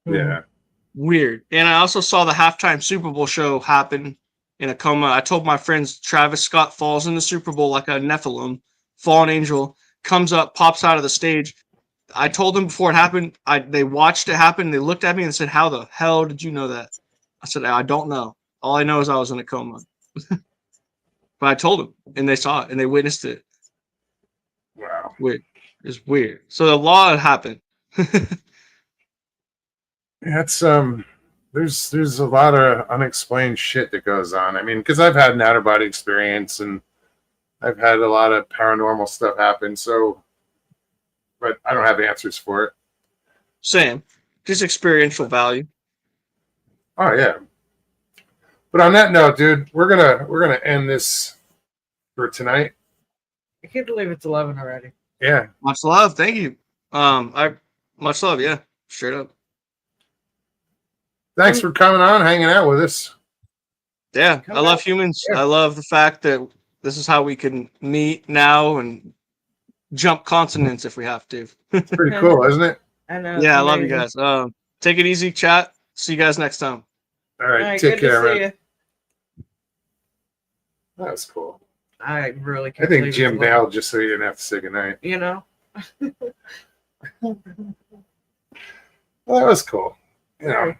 Yeah. Weird. And I also saw the halftime Super Bowl show happen in a coma. I told my friends Travis Scott falls in the Super Bowl like a Nephilim, fallen angel, comes up, pops out of the stage. I told them before it happened, they watched it happen. They looked at me and said, how the hell did you know that? I said, I don't know. All I know is I was in a coma. But I told them, and they saw it, and they witnessed it. Wow. Weird. It's weird. So the law happened. That's there's a lot of unexplained shit that goes on. I mean, because I've had an out of body experience and I've had a lot of paranormal stuff happen. So, but I don't have answers for it. Same, just experiential value. Oh yeah. But on that note, dude, we're gonna end this for tonight. I can't believe it's 11 already. Yeah. Much love. Thank you. Much love. Yeah, straight up. Thanks for coming on, hanging out with us. Yeah, I love humans. Yeah. I love the fact that this is how we can meet now and jump continents if we have to. It's pretty cool, isn't it? I know. Yeah, I love you guys. Take it easy, chat. See you guys next time. All right, All right, take good care, to see man. you. That was cool. I really I can't think believe Jim it's 11. bailed just so you didn't have to say goodnight. You know? Well, that was cool. You know,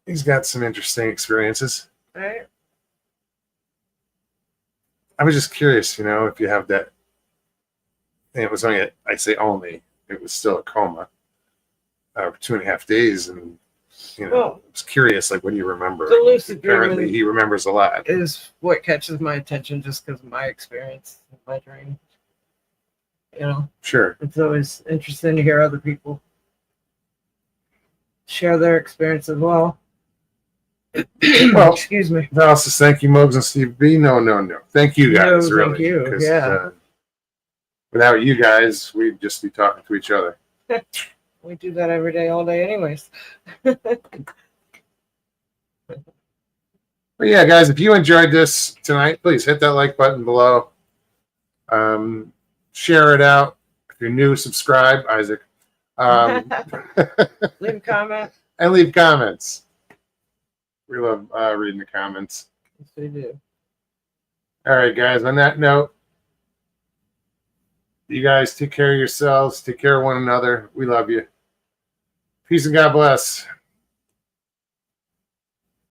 he's got some interesting experiences. Right? I was just curious, you know, if you have that. And it was only, I say only, it was still a coma for 2.5 days. And, you know, Well, I was curious, like, what do you remember? the lucid Apparently, dreaming he remembers a lot. is what catches my attention just because of my experience in my dream. You know, Sure. it's always interesting to hear other people share their experience as well. Well, Excuse me. Val says, thank you, Mogs and Steve B. No. Thank you guys, No, really. thank you, because, yeah. Without you guys, we'd just be talking to each other. We do that every day, all day, anyways. But yeah, guys, if you enjoyed this tonight, please hit that like button below. Share it out. If you're new, subscribe, Isaac. Leave a comment. And leave comments. We love reading the comments. Yes, we do. All right, guys, on that note, you guys take care of yourselves. Take care of one another. We love you. Peace and God bless.